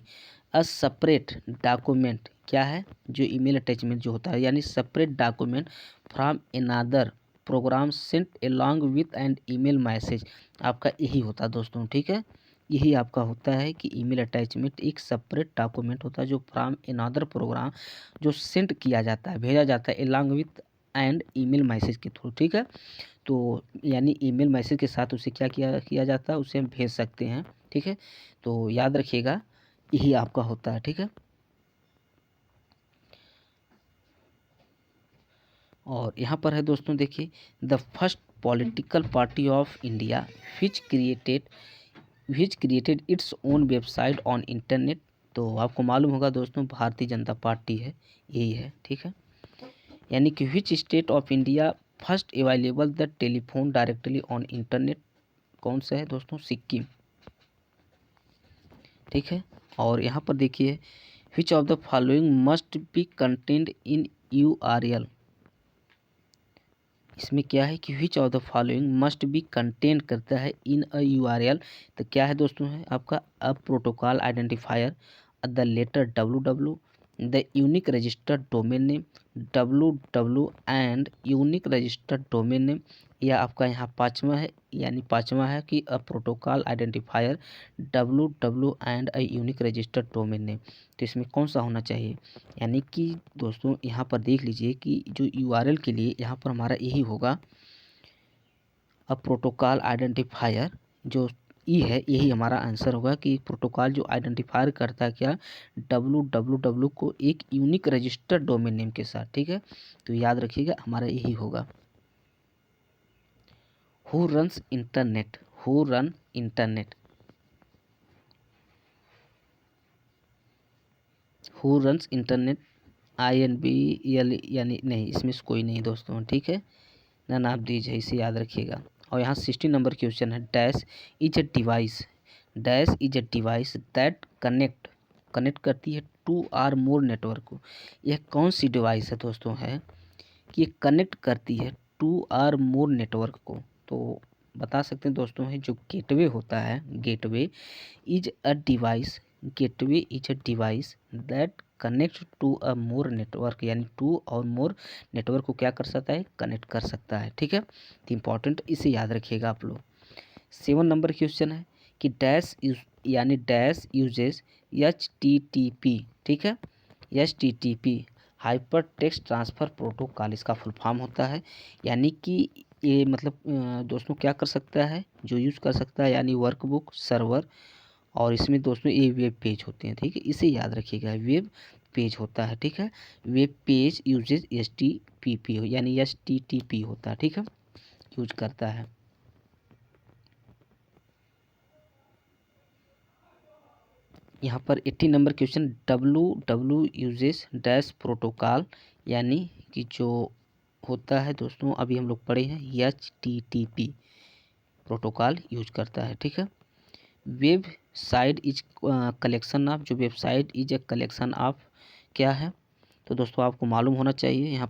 [SPEAKER 1] अ सेपरेट डॉक्यूमेंट क्या है, जो ईमेल अटैचमेंट जो होता है यानी separate document from another program sent along with and email message, आपका यही होता है दोस्तों, ठीक है। यही आपका होता है कि ईमेल अटैचमेंट एक सेपरेट डॉक्यूमेंट होता है जो फ्रॉम अनदर प्रोग्राम जो सेंड किया जाता है भेजा जाता है along with and email message के थ्रू, ठीक है। तो यानी ईमेल मैसेज के साथ उसे क्या किया जाता है, उसे हम भेज सकते हैं, ठीक है। तो याद रखिएगा यही आपका होता है, ठीक है। और यहाँ पर है दोस्तों देखिए the first political party of India which created its own website on internet. तो आपको मालूम होगा दोस्तों भारतीय जनता पार्टी है, यही है, ठीक है। यानी कि which state of India first available the telephone directly on internet, कौन सा है दोस्तों, सिक्किम, ठीक है। और यहाँ पर देखिए विच of the following must be content in URL, इसमें क्या है कि which of the following must be content करता है इन अ URL। तो क्या है दोस्तों है आपका a protocol identifier, the letter www, the unique registered domain name www and unique registered domain name, या आपका यहाँ पाँचवा है यानी पाँचवा है कि a protocol identifier www and a unique registered domain name. तो इसमें कौन सा होना चाहिए, यानी कि दोस्तों यहाँ पर देख लीजिए कि जो URL के लिए यहाँ पर हमारा यही होगा अ प्रोटोकॉल आइडेंटिफायर, जो ई है यही हमारा आंसर होगा कि प्रोटोकॉल जो आइडेंटिफायर करता है क्या www को एक यूनिक रजिस्टर्ड डोमेन नेम के साथ, ठीक है। तो याद रखिएगा हमारा यही होगा। Who runs internet, who run internet, who runs internet INBEL यानी नहीं, इसमें से कोई नहीं दोस्तों, ठीक है, ना नाप दीजिए, इसे याद रखिएगा। और यहाँ 60 नंबर क्वेश्चन है dash is a device that connect करती है 2 और मोर नेटवर्क को। यह कौन सी डिवाइस है दोस्तों, है कि ये कनेक्ट करती है 2 और मोर नेटवर्क को। तो बता सकते हैं दोस्तों है जो गेटवे होता है, gateway is a device that connect to a more network, यानी 2 और मोर नेटवर्क को क्या कर सकता है, कनेक्ट कर सकता है, ठीक है। तो इम्पॉर्टेंट इसे याद रखिएगा आप लोग। 7 नंबर क्वेश्चन है कि डैश यूजेस HTTP, ठीक है, HTTP hyper text transfer protocol इसका फुल फॉर्म होता है। यानी कि ये मतलब दोस्तों क्या कर सकता है, जो यूज़ कर सकता है यानी वर्कबुक सर्वर, और इसमें दोस्तों ये वेब पेज होते हैं, ठीक है, इसे याद रखिएगा वेब पेज होता है, ठीक है। वेब पेज यूजेज HTTP यानी HTTP होता है, ठीक है, यूज करता है। यहाँ पर 80 number question, W uses dash protocol, यानी कि जो होता है दोस्तों अभी हम लोग पढ़े हैं HTTP प्रोटोकॉल यूज करता है। ठीक है। वेबसाइट इज कलेक्शन ऑफ, जो website is a collection of क्या है, तो दोस्तों आपको मालूम होना चाहिए। यहाँ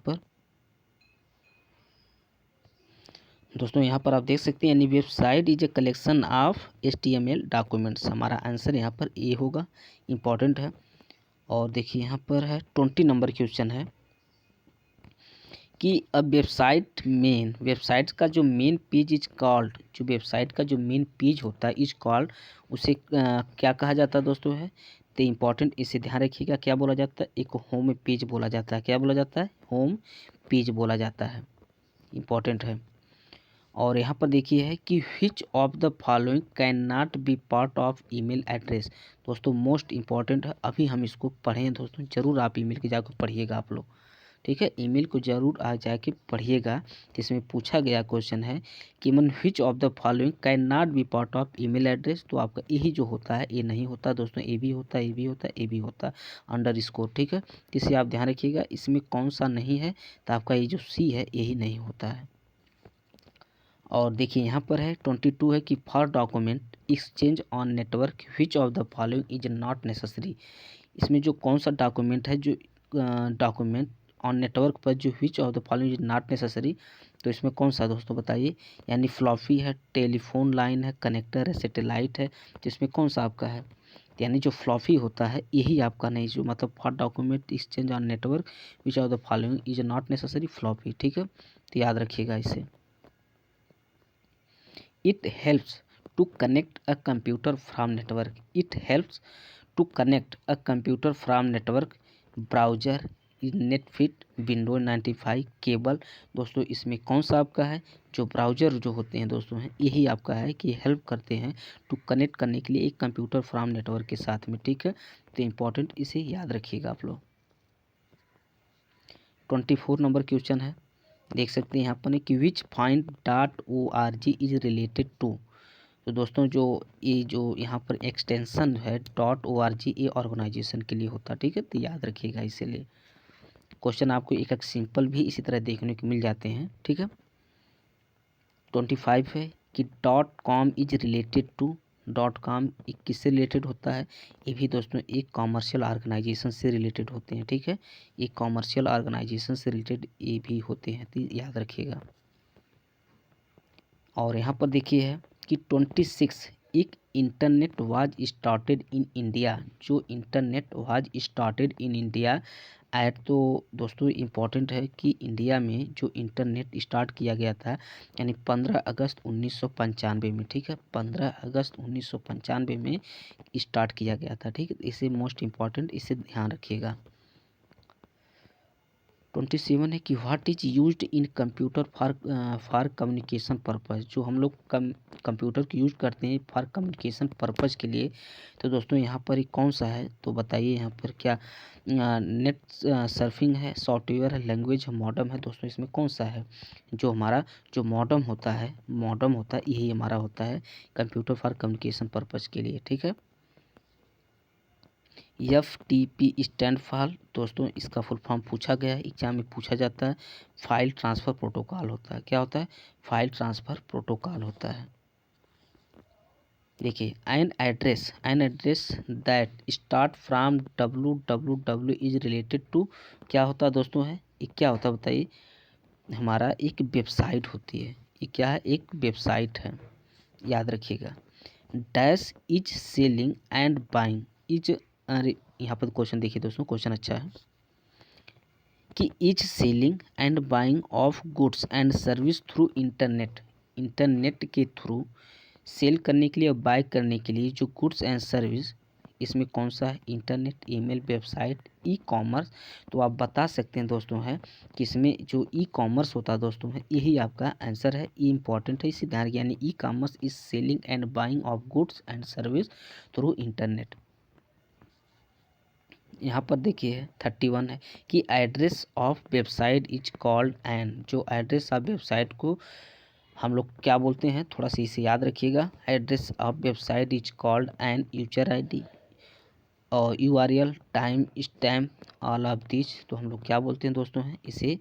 [SPEAKER 1] पर आप देख सकते हैं, यानी website is a collection of HTML documents. हमारा आंसर यहाँ पर ए होगा, इम्पॉर्टेंट है। और देखिए यहाँ पर है 20 नंबर क्वेश्चन है कि अब वेबसाइट का जो मेन पेज इज कॉल्ड, जो वेबसाइट का जो मेन पेज होता है इज कॉल्ड, उसे क्या कहा जाता है दोस्तों है, तो इम्पॉर्टेंट, इसे ध्यान रखिएगा। क्या बोला जाता है, एक होम पेज बोला जाता है। क्या बोला जाता है, होम पेज बोला जाता है, इम्पॉर्टेंट है। और यहाँ पर देखिए है कि which of the following can not be part of email address. दोस्तों मोस्ट इम्पॉर्टेंट है, अभी हम इसको पढ़ें दोस्तों, ज़रूर आप ईमेल के जाकर पढ़िएगा आप लोग। ठीक है, ईमेल को ज़रूर आ जाके पढ़िएगा। इसमें पूछा गया क्वेश्चन है कि मन विच of the following can not be part of email address, तो आपका यही जो होता है ये नहीं होता दोस्तों, ए भी होता है, ए भी होता है, ए भी होता है, अंडर स्कोर। ठीक है, इसे आप ध्यान रखिएगा, इसमें कौन सा नहीं है, तो आपका ये जो सी है यही नहीं होता है। और देखिए यहाँ पर है 22 है कि for document exchange on network which of the following is not necessary. इसमें जो कौन सा डॉक्यूमेंट है, जो डॉक्यूमेंट ऑन नेटवर्क पर जो विच of the following is not necessary, तो इसमें कौन सा दोस्तों बताइए, यानी फ्लॉपी है, टेलीफोन लाइन है, कनेक्टर है, सैटेलाइट है, तो इसमें कौन सा आपका है, यानी जो फ्लॉपी होता है यही आपका नहीं, जो मतलब for document exchange on network which of the following is not necessary, floppy. ठीक है, तो याद रखिएगा इसे। It helps to connect a computer from network. It helps to connect a computer from network, browser, नेटफिट, विंडो 95, केबल। दोस्तों इसमें कौन सा आपका है, जो ब्राउज़र जो होते हैं दोस्तों हैं यही आपका है कि हेल्प करते हैं टू कनेक्ट करने के लिए एक कंप्यूटर फ्रॉम नेटवर्क के साथ में। ठीक है, तो इम्पॉर्टेंट, इसे याद रखिएगा आप लोग। 24 नंबर क्वेश्चन है, देख सकते हैं यहाँ पर कि which find .org is related to. तो दोस्तों जो यहाँ पर एक्सटेंशन है .org, ये ऑर्गेनाइजेशन के लिए होता है। ठीक है, तो याद रखिएगा इसीलिए। क्वेश्चन आपको एक एक सिंपल भी इसी तरह देखने को मिल जाते हैं। ठीक है, 25 है कि .com is related to. .com एक किससे रिलेटेड होता है, ये भी दोस्तों एक कॉमर्शियल ऑर्गेनाइजेशन से रिलेटेड होते हैं। ठीक है, एक कॉमर्शियल ऑर्गेनाइजेशन से रिलेटेड ये भी होते हैं, तो याद रखिएगा। और यहाँ पर देखिए है कि 26 एक internet was started in India, जो internet was started in India at, तो दोस्तों इम्पॉर्टेंट है कि इंडिया में जो इंटरनेट स्टार्ट किया गया था यानी 15 अगस्त 1995 में। ठीक है, 15 अगस्त 1995 में स्टार्ट किया गया था। ठीक है, इसे मोस्ट इम्पॉर्टेंट, इसे ध्यान रखिएगा। 27 है कि what is used in computer for communication purpose. जो हम लोग कंप्यूटर को यूज करते हैं फॉर कम्युनिकेशन पर्पज़ के लिए, तो दोस्तों यहाँ पर ही कौन सा है, तो बताइए यहाँ पर क्या नेट सर्फिंग है, सॉफ्टवेयर है, लैंग्वेज है, मॉडम है। दोस्तों इसमें कौन सा है, जो हमारा जो मॉडम होता है यही हमारा होता है कंप्यूटर फॉर कम्युनिकेशन पर्पज़ के लिए। ठीक है, FTP स्टैंड फॉर, दोस्तों इसका फुल फॉर्म पूछा गया है, एग्जाम में पूछा जाता है, फाइल ट्रांसफ़र प्रोटोकॉल होता है। क्या होता है, फाइल ट्रांसफ़र प्रोटोकॉल होता है। देखिए an address that start from www is related to, क्या होता है दोस्तों है, ये क्या होता है बताइए, हमारा एक वेबसाइट होती है, ये क्या है, एक वेबसाइट है, याद रखिएगा। Dash is selling and buying is, अरे यहाँ पर क्वेश्चन देखिए दोस्तों, क्वेश्चन अच्छा है कि is selling and buying of goods and service through internet के थ्रू सेल करने के लिए और बाय करने के लिए जो गुड्स एंड सर्विस, इसमें कौन सा है, internet, email, website, e commerce. तो आप बता सकते हैं दोस्तों है कि इसमें जो ई कॉमर्स होता है दोस्तों है यही आपका आंसर है, ई इम्पॉर्टेंट है, इसी ध्यान, यानी e commerce is selling and buying of goods and service through internet. यहाँ पर देखिए 31 है कि address of website is called and, जो एड्रेस ऑफ वेबसाइट को हम लोग क्या बोलते हैं, थोड़ा सा इसे याद रखिएगा। Address of website is called and user ID, और URL, time stamp, all of this, तो हम लोग क्या बोलते हैं दोस्तों हैं इसे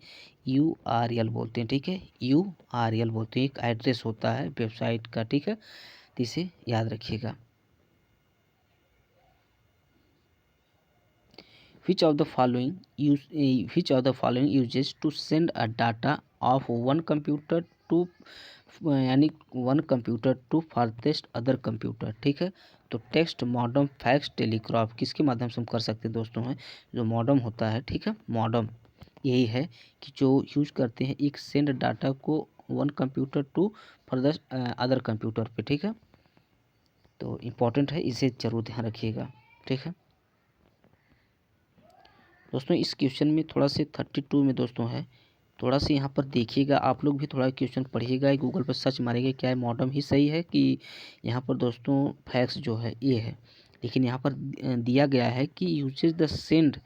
[SPEAKER 1] URL बोलते हैं, ठीक है। URL बोलते हैं, एक एड्रेस होता है वेबसाइट का, ठीक है, तो इसे याद रखिएगा। Which of the following uses to send a data of one computer to यानी one computer to farthest other computer, ठीक है। तो टेक्स्ट, मॉडम, फैक्स, टेलीग्राफ किसके माध्यम से हम कर सकते हैं दोस्तों हैं, जो मॉडम होता है, ठीक है। मॉडम यही है कि जो यूज करते हैं एक सेंड डाटा को one computer to further other computer पे, ठीक है। तो इम्पॉर्टेंट है, इसे ज़रूर ध्यान रखिएगा, ठीक है दोस्तों। इस क्वेश्चन में थोड़ा से 32 में दोस्तों है, थोड़ा सा यहाँ पर देखिएगा, आप लोग भी थोड़ा क्वेश्चन पढ़िएगा, गूगल पर सर्च मारेंगे क्या है, मॉडम ही सही है कि यहाँ पर दोस्तों फैक्स जो है ये है। लेकिन यहाँ पर दिया गया है कि uses the send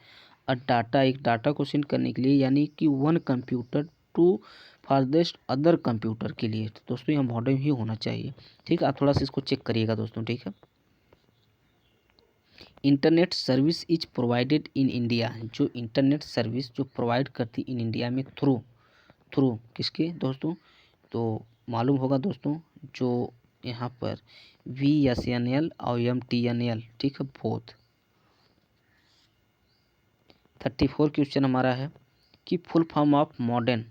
[SPEAKER 1] a data, एक डाटा को सेंड करने के लिए, यानी कि one computer to farthest other computer के लिए। तो दोस्तों यहाँ मॉडम ही होना चाहिए, ठीक है। आप थोड़ा सा इसको चेक करिएगा दोस्तों, ठीक है। Internet service is provided in India, जो इंटरनेट सर्विस जो प्रोवाइड करती इन इंडिया में थ्रू किसके दोस्तों, तो मालूम होगा दोस्तों, जो यहाँ पर VSNL और MTNL, ठीक है, बोथ। 34 क्वेश्चन हमारा है कि फुल फॉर्म ऑफ मॉडर्न,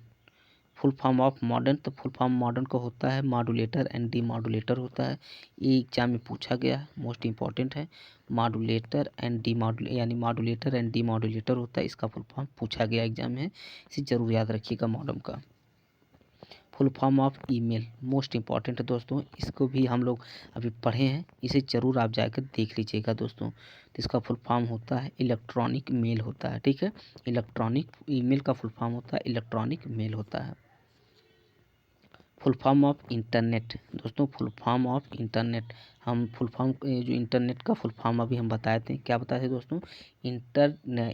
[SPEAKER 1] तो फुल फॉर्म मॉडर्न का होता है मॉडुलेटर एंड डीमॉडुलेटर होता है। ये एग्जाम में पूछा गया है, मोस्ट इंपॉर्टेंट है। मॉडुलेटर एंड यानी मॉडुलेटर एंड डीमॉडुलेटर होता है, इसका फुल फॉर्म पूछा गया एग्जाम में, इसे जरूर याद रखिएगा मॉडर्न का। Full form of email most important है दोस्तों, इसको भी हम लोग अभी पढ़े हैं, इसे ज़रूर आप जाकर देख लीजिएगा दोस्तों। तो इसका फुल फॉर्म होता है इलेक्ट्रॉनिक मेल होता है, ठीक है। इलेक्ट्रॉनिक ईमेल का फुल फॉर्म होता है इलेक्ट्रॉनिक मेल होता है। फुल फॉर्म ऑफ इंटरनेट दोस्तों, फुल फॉर्म ऑफ इंटरनेट, हम फुल फॉर्म जो इंटरनेट का फुल फॉर्म अभी हम बताए थे, क्या बताए थे दोस्तों,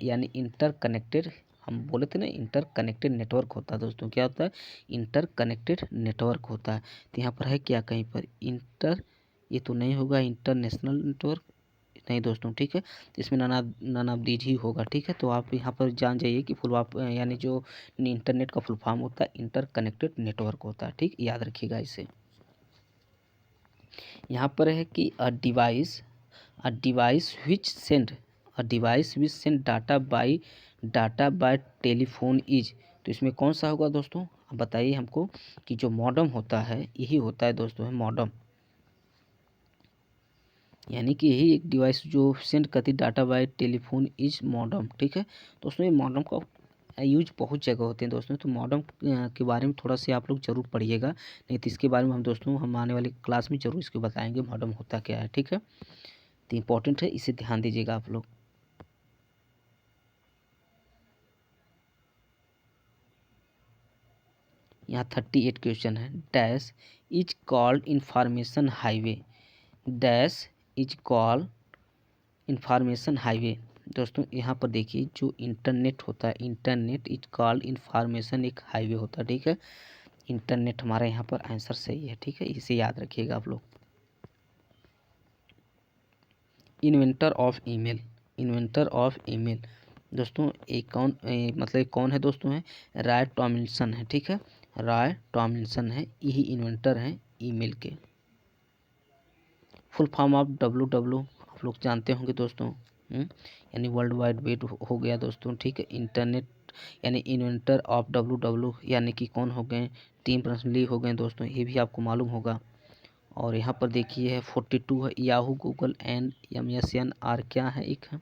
[SPEAKER 1] यानी इंटर कनेक्टेड, हम बोले थे ना इंटर कनेक्टेड नेटवर्क होता है दोस्तों। क्या होता है, इंटर कनेक्टेड नेटवर्क होता है। तो यहाँ पर है क्या, कहीं पर इंटर, ये तो नहीं होगा इंटरनेशनल नेटवर्क, नहीं दोस्तों, ठीक है। इसमें नन ऑफ दीज ही होगा, ठीक है। तो आप यहाँ पर जान जाइए कि फुल आप यानी जो इंटरनेट का फुल फॉर्म होता है इंटर कनेक्टेड नेटवर्क होता है, ठीक, याद रखिएगा इसे। यहाँ पर है कि a device which send data bye telephone is, तो इसमें कौन सा होगा दोस्तों, अब बताइए हमको कि जो मॉडम होता है यही होता है दोस्तों, है मॉडम, यानी कि यही एक डिवाइस जो सेंड करती data bye telephone is modem, ठीक है। तो उसमें मॉडम का यूज बहुत जगह होते हैं दोस्तों, तो मॉडम के बारे में थोड़ा सा आप लोग जरूर पढ़िएगा, नहीं तो इसके बारे में हम दोस्तों हम आने वाली क्लास में जरूर इसको बताएंगे मॉडम होता क्या है, ठीक है। तो इम्पोर्टेंट है, इसे ध्यान दीजिएगा आप लोग। यहाँ 38 क्वेश्चन है। Dash is called information highway, dash is called information highway दोस्तों। यहाँ पर देखिए जो इंटरनेट होता है, इंटरनेट इज कॉल्ड इंफॉर्मेशन एक हाईवे होता है, ठीक है। इंटरनेट हमारा यहाँ पर आंसर सही है, ठीक है, इसे याद रखिएगा आप लोग। इन्वेंटर ऑफ ईमेल दोस्तों, एक कौन मतलब कौन है दोस्तों, है राय टॉमिल्सन है, ठीक है, राय टॉमिल्सन है, यही इन्वेंटर हैं ईमेल के। फुल फॉर्म ऑफ WW आप लोग जानते होंगे दोस्तों, यानी वर्ल्ड वाइड वेब हो गया दोस्तों, ठीक है। इंटरनेट यानी इन्वेंटर ऑफ WW यानी कि कौन हो गए, टिम बर्नर्स-ली हो गए दोस्तों, ये भी आपको मालूम होगा। और यहाँ पर देखिए है 42 है याहू गूगल एंड MSN क्या है, एक है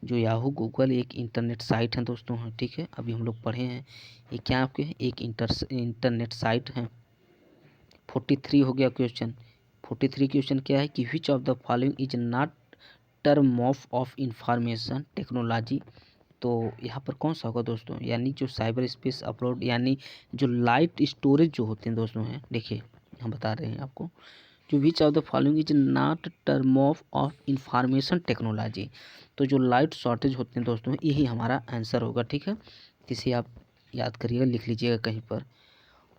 [SPEAKER 1] जो याहू गूगल एक इंटरनेट साइट है दोस्तों, है, ठीक है। अभी हम लोग पढ़े हैं ये क्या आपके एक इंटरनेट साइट है। 43 हो गया क्वेश्चन। 43 क्वेश्चन क्या है कि which of the following is not term of information technology, तो यहाँ पर कौन सा होगा दोस्तों, यानी जो साइबर स्पेस अपलोड यानी जो लाइट स्टोरेज जो होते हैं दोस्तों, हैं देखिए हम बता रहे हैं आपको, जो विच of the following is not term of information technology, तो जो लाइट शॉर्टेज होते हैं दोस्तों यही हमारा आंसर होगा, ठीक है। इसे आप याद करिएगा, लिख लीजिएगा कहीं पर।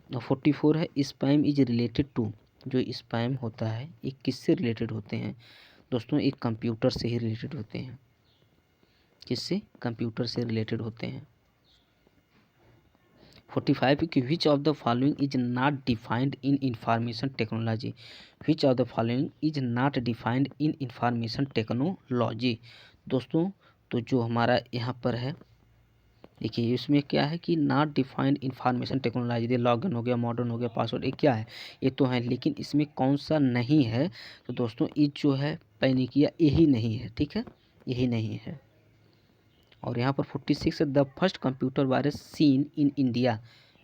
[SPEAKER 1] 44 है स्पैम इज रिलेटेड टू, जो स्पैम होता है ये किससे रिलेटेड होते हैं दोस्तों एक कंप्यूटर से ही रिलेटेड होते हैं। किससे? कंप्यूटर से रिलेटेड होते हैं। 45 कि which of the following is not defined in information technology. Which of the following is not defined in information technology. दोस्तों तो जो हमारा यहाँ पर है, देखिए इसमें क्या है कि नॉट डिफाइंड इंफॉर्मेशन टेक्नोलॉजी, ये लॉगिन हो गया, मॉडर्न हो गया, पासवर्ड, ये क्या है, ये तो है, लेकिन इसमें कौन सा नहीं है? तो दोस्तों ये जो है पैनिकिया, यही नहीं है, ठीक है, यही नहीं है। और यहाँ पर 46 the first computer virus seen in India.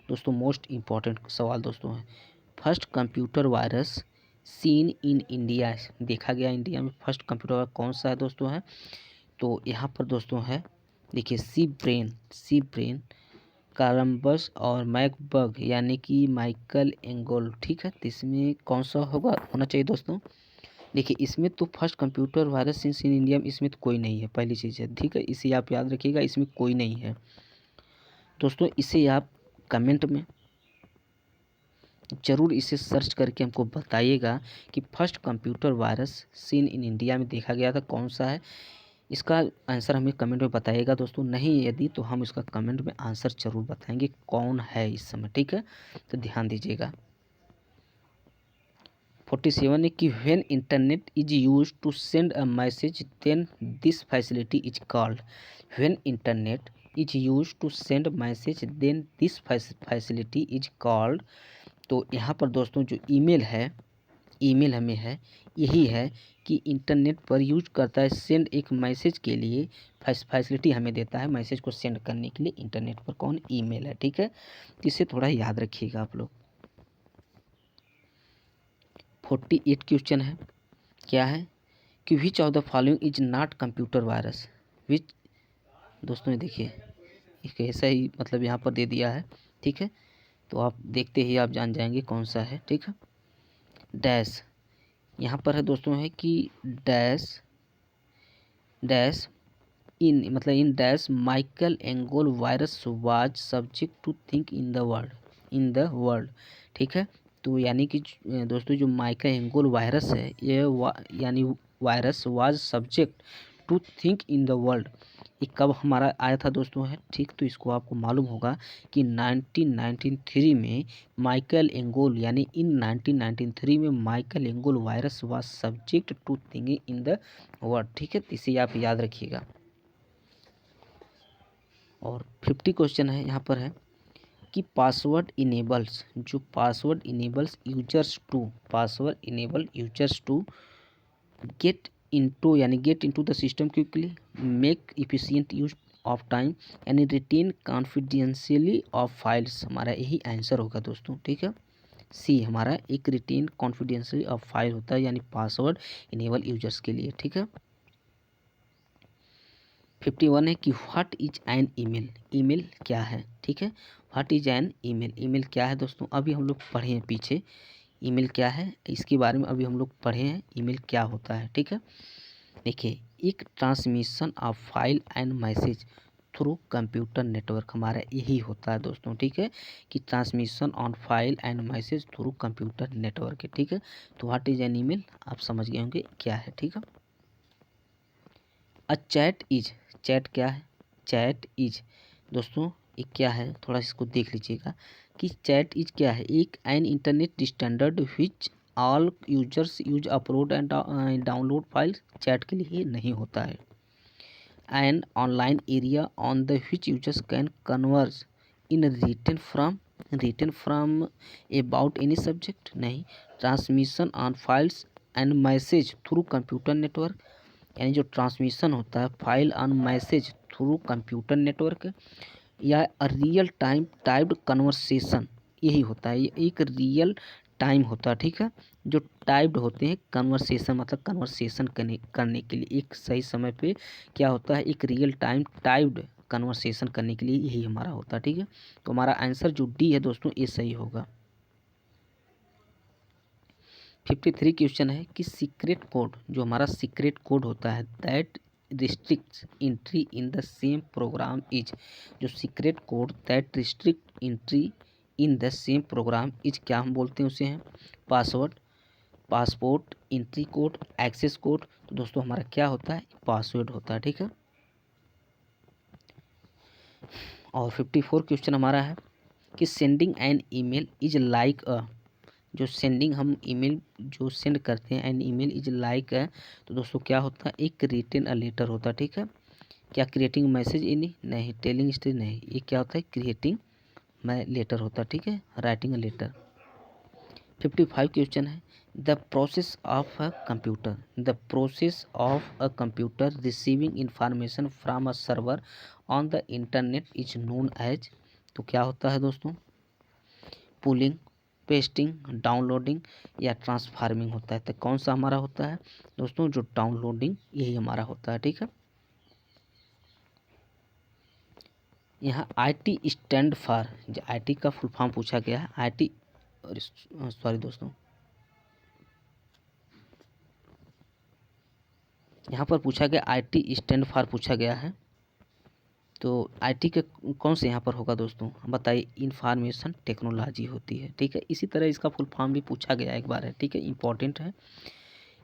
[SPEAKER 1] दोस्तों मोस्ट इम्पॉर्टेंट सवाल दोस्तों है, first computer virus seen in India, देखा गया इंडिया में फर्स्ट कंप्यूटर वायरस कौन सा है दोस्तों है? तो यहाँ पर दोस्तों है, देखिए सी ब्रेन, कोलंबस और मैकबर्ग यानी कि माइकल एंगल, ठीक है। तो इसमें कौन सा होना चाहिए दोस्तों? देखिए इसमें तो first computer virus since in India में इसमें तो कोई नहीं है, पहली चीज़ है, ठीक है, इसे आप याद रखिएगा, इसमें कोई नहीं है दोस्तों। इसे आप कमेंट में ज़रूर इसे सर्च करके हमको बताइएगा कि first computer virus seen in India में देखा गया था कौन सा है। इसका आंसर हमें कमेंट में बताइएगा दोस्तों, नहीं यदि तो हम इसका कमेंट में आंसर ज़रूर बताएंगे कौन है इस समय, ठीक है, तो ध्यान दीजिएगा। 47 है कि when internet is use to send a message then this facility is called. When internet is use to send message then this facility is called. तो यहाँ पर दोस्तों जो ईमेल हमें है, यही है कि इंटरनेट पर यूज करता है सेंड एक मैसेज के लिए, फैसिलिटी हमें देता है मैसेज को सेंड करने के लिए इंटरनेट पर, कौन? ईमेल है, ठीक है, इसे थोड़ा याद रखिएगा आप लोग। 48 क्वेश्चन है, क्या है कि which of the following is not computer virus. Which, दोस्तों देखिए एक ऐसा ही मतलब यहाँ पर दे दिया है, ठीक है, तो आप देखते ही आप जान जाएंगे कौन सा है, ठीक है। डैश यहाँ पर है दोस्तों है कि डैश इन मतलब in dash Michelangelo virus was subject to think in the world, ठीक है। तो यानी कि दोस्तों जो माइकल एंगल वायरस है, ये यानी virus was subject to think in the world, ये कब हमारा आया था दोस्तों है, ठीक। तो इसको आपको मालूम होगा कि 1993 में माइकल एंगल यानी इन 1993 में Michelangelo virus was subject to thinking in the world, ठीक है, इसे आप याद रखिएगा। और 50 क्वेश्चन है, यहाँ पर है कि password enables users to get into the system quickly, make efficient use of time यानी रिटेन कॉन्फिडेंशियली ऑफ फाइल्स, हमारा यही आंसर होगा दोस्तों, ठीक है। सी हमारा एक रिटेन कॉन्फिडेंशियली ऑफ फाइल होता है यानी पासवर्ड इनेबल यूजर्स के लिए, ठीक है। 51 है कि व्हाट इज एन ईमेल क्या है, ठीक है, व्हाट इज एन ईमेल क्या है दोस्तों? अभी हम लोग पढ़े हैं पीछे ईमेल क्या है, इसके बारे में अभी हम लोग पढ़े हैं ईमेल क्या होता है, ठीक है। देखिए एक transmission of file and message through computer network, हमारा यही होता है दोस्तों, ठीक है, कि transmission on file and message through computer network है, ठीक है। तो व्हाट इज एन ईमेल आप समझ गए होंगे क्या है, ठीक है। चैट क्या है? चैट इज दोस्तों ये क्या है, थोड़ा इसको देख लीजिएगा कि चैट इज क्या है, एक an internet standard which all users use upload and download files, chat के लिए नहीं होता है। An online area on the which users can converse in written from about any subject, नहीं। Transmission on files and message through computer network, यानी जो transmission होता है file on message through computer network, या रियल टाइम टाइप्ड कन्वर्सेशन, यही होता है, ये एक रियल टाइम होता है, ठीक है, जो टाइप्ड होते हैं कन्वर्सेशन मतलब कन्वर्सेशन करने के लिए एक सही समय पे क्या होता है, एक रियल टाइम टाइप्ड कन्वर्सेशन करने के लिए यही हमारा होता है, ठीक है। तो हमारा आंसर जो डी है दोस्तों ये सही होगा। 53 क्वेश्चन है कि सीक्रेट कोड, जो हमारा सीक्रेट कोड होता है that restricts entry in the same program is, जो secret code that restrict entry in the same program is क्या हम बोलते हैं उसे हैं? Password, passport, entry code, access code, तो दोस्तों हमारा क्या होता है, पासवर्ड होता है, ठीक है। और 54 क्वेश्चन हमारा है कि sending an email is like a, जो सेंडिंग हम ईमेल जो सेंड करते हैं, an email is like a, तो दोस्तों क्या होता है, एक रिटन अ लेटर होता है, ठीक है। क्या क्रिएटिंग मैसेज इन, नहीं। टेलिंग स्टोरी, नहीं। ये क्या होता है, क्रिएटिंग मैं लेटर होता है, ठीक है, राइटिंग अ लेटर। 55 क्वेश्चन है the process of a computer, the process of a computer receiving information from a server on the internet is known as, तो क्या होता है दोस्तों, पुलिंग, पेस्टिंग, डाउनलोडिंग या ट्रांसफार्मिंग होता है। तो कौन सा हमारा होता है दोस्तों, जो डाउनलोडिंग, यही हमारा होता है, ठीक है। यहाँ आईटी स्टैंड फॉर, जो आईटी का फुल फॉर्म पूछा गया है, आईटी, सॉरी दोस्तों, यहाँ पर पूछा गया आईटी स्टैंड फॉर पूछा गया है, तो आईटी के कौन से यहाँ पर होगा दोस्तों, बताइए। इंफॉर्मेशन टेक्नोलॉजी होती है, ठीक है। इसी तरह इसका फुल फॉर्म भी पूछा गया एक बार है, ठीक है, इंपॉर्टेंट है।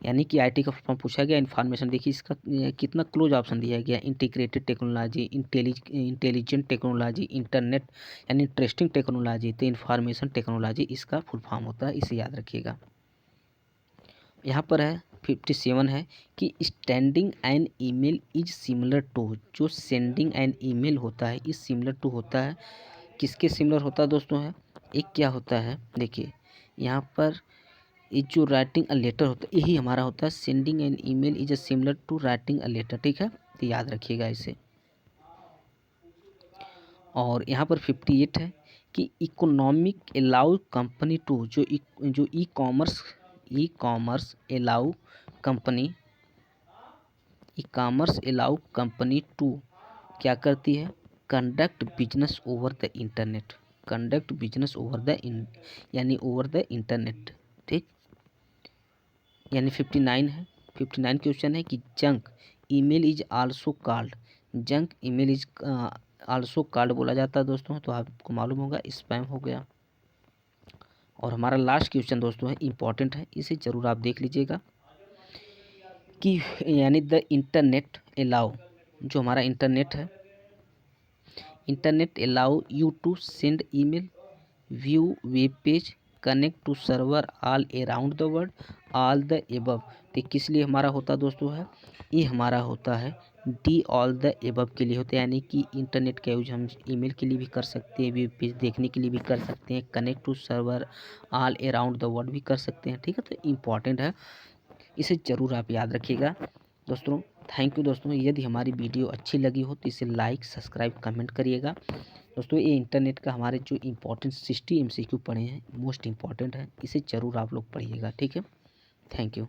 [SPEAKER 1] यानी कि आईटी का फुल फॉर्म पूछा गया, इन्फॉर्मेशन, देखिए इसका कितना क्लोज ऑप्शन दिया गया, integrated technology, intelligent technology, internet यानी इंटरेस्टिंग टेक्नोलॉजी, तो इन्फॉर्मेशन टेक्नोलॉजी इसका फुल फॉर्म होता है, इसे याद रखिएगा। यहाँ पर है 57 है कि standing an email is similar to, जो सेंडिंग एन ईमेल होता है इज सिमिलर टू होता है, किसके सिमिलर होता है दोस्तों, है एक क्या होता है, देखिए यहाँ पर ये जो राइटिंग अ लेटर होता है, यही हमारा होता है, sending an email is a similar to writing a letter, ठीक है, तो याद रखिएगा इसे। और यहाँ पर 58 है कि इकोनॉमिक अलाउ कंपनी टू, जो e commerce allow company, e commerce allow company to क्या करती है, conduct business over the internet, conduct business over the यानी ओवर द इंटरनेट, ठीक। यानी 59 है, 59 क्वेश्चन है कि junk email is also called, junk email is also called बोला जाता है दोस्तों, तो आपको मालूम होगा स्पैम हो गया। और हमारा लास्ट क्वेश्चन दोस्तों है, इंपॉर्टेंट है, इसे जरूर आप देख लीजिएगा कि यानी द इंटरनेट अलाउ, जो हमारा इंटरनेट है, internet allow you to send email, view web page, connect to server all around the world, all the above, तो किस लिए हमारा होता है दोस्तों, है ये हमारा होता है डी ऑल द एबव के लिए होता है, यानी कि इंटरनेट का यूज हम ईमेल के लिए भी कर सकते हैं, वेब पेज देखने के लिए भी कर सकते हैं, connect to server all around the world भी कर सकते हैं, ठीक है। तो इम्पॉर्टेंट है, इसे ज़रूर आप याद रखिएगा दोस्तों। थैंक यू दोस्तों, यदि हमारी वीडियो अच्छी लगी हो तो इसे लाइक, सब्सक्राइब, कमेंट करिएगा दोस्तों। ये इंटरनेट का हमारे जो इम्पोर्टेंट 60 MCQ पढ़े हैं, मोस्ट इम्पॉर्टेंट है, इसे ज़रूर आप लोग पढ़िएगा, ठीक है। Thank you.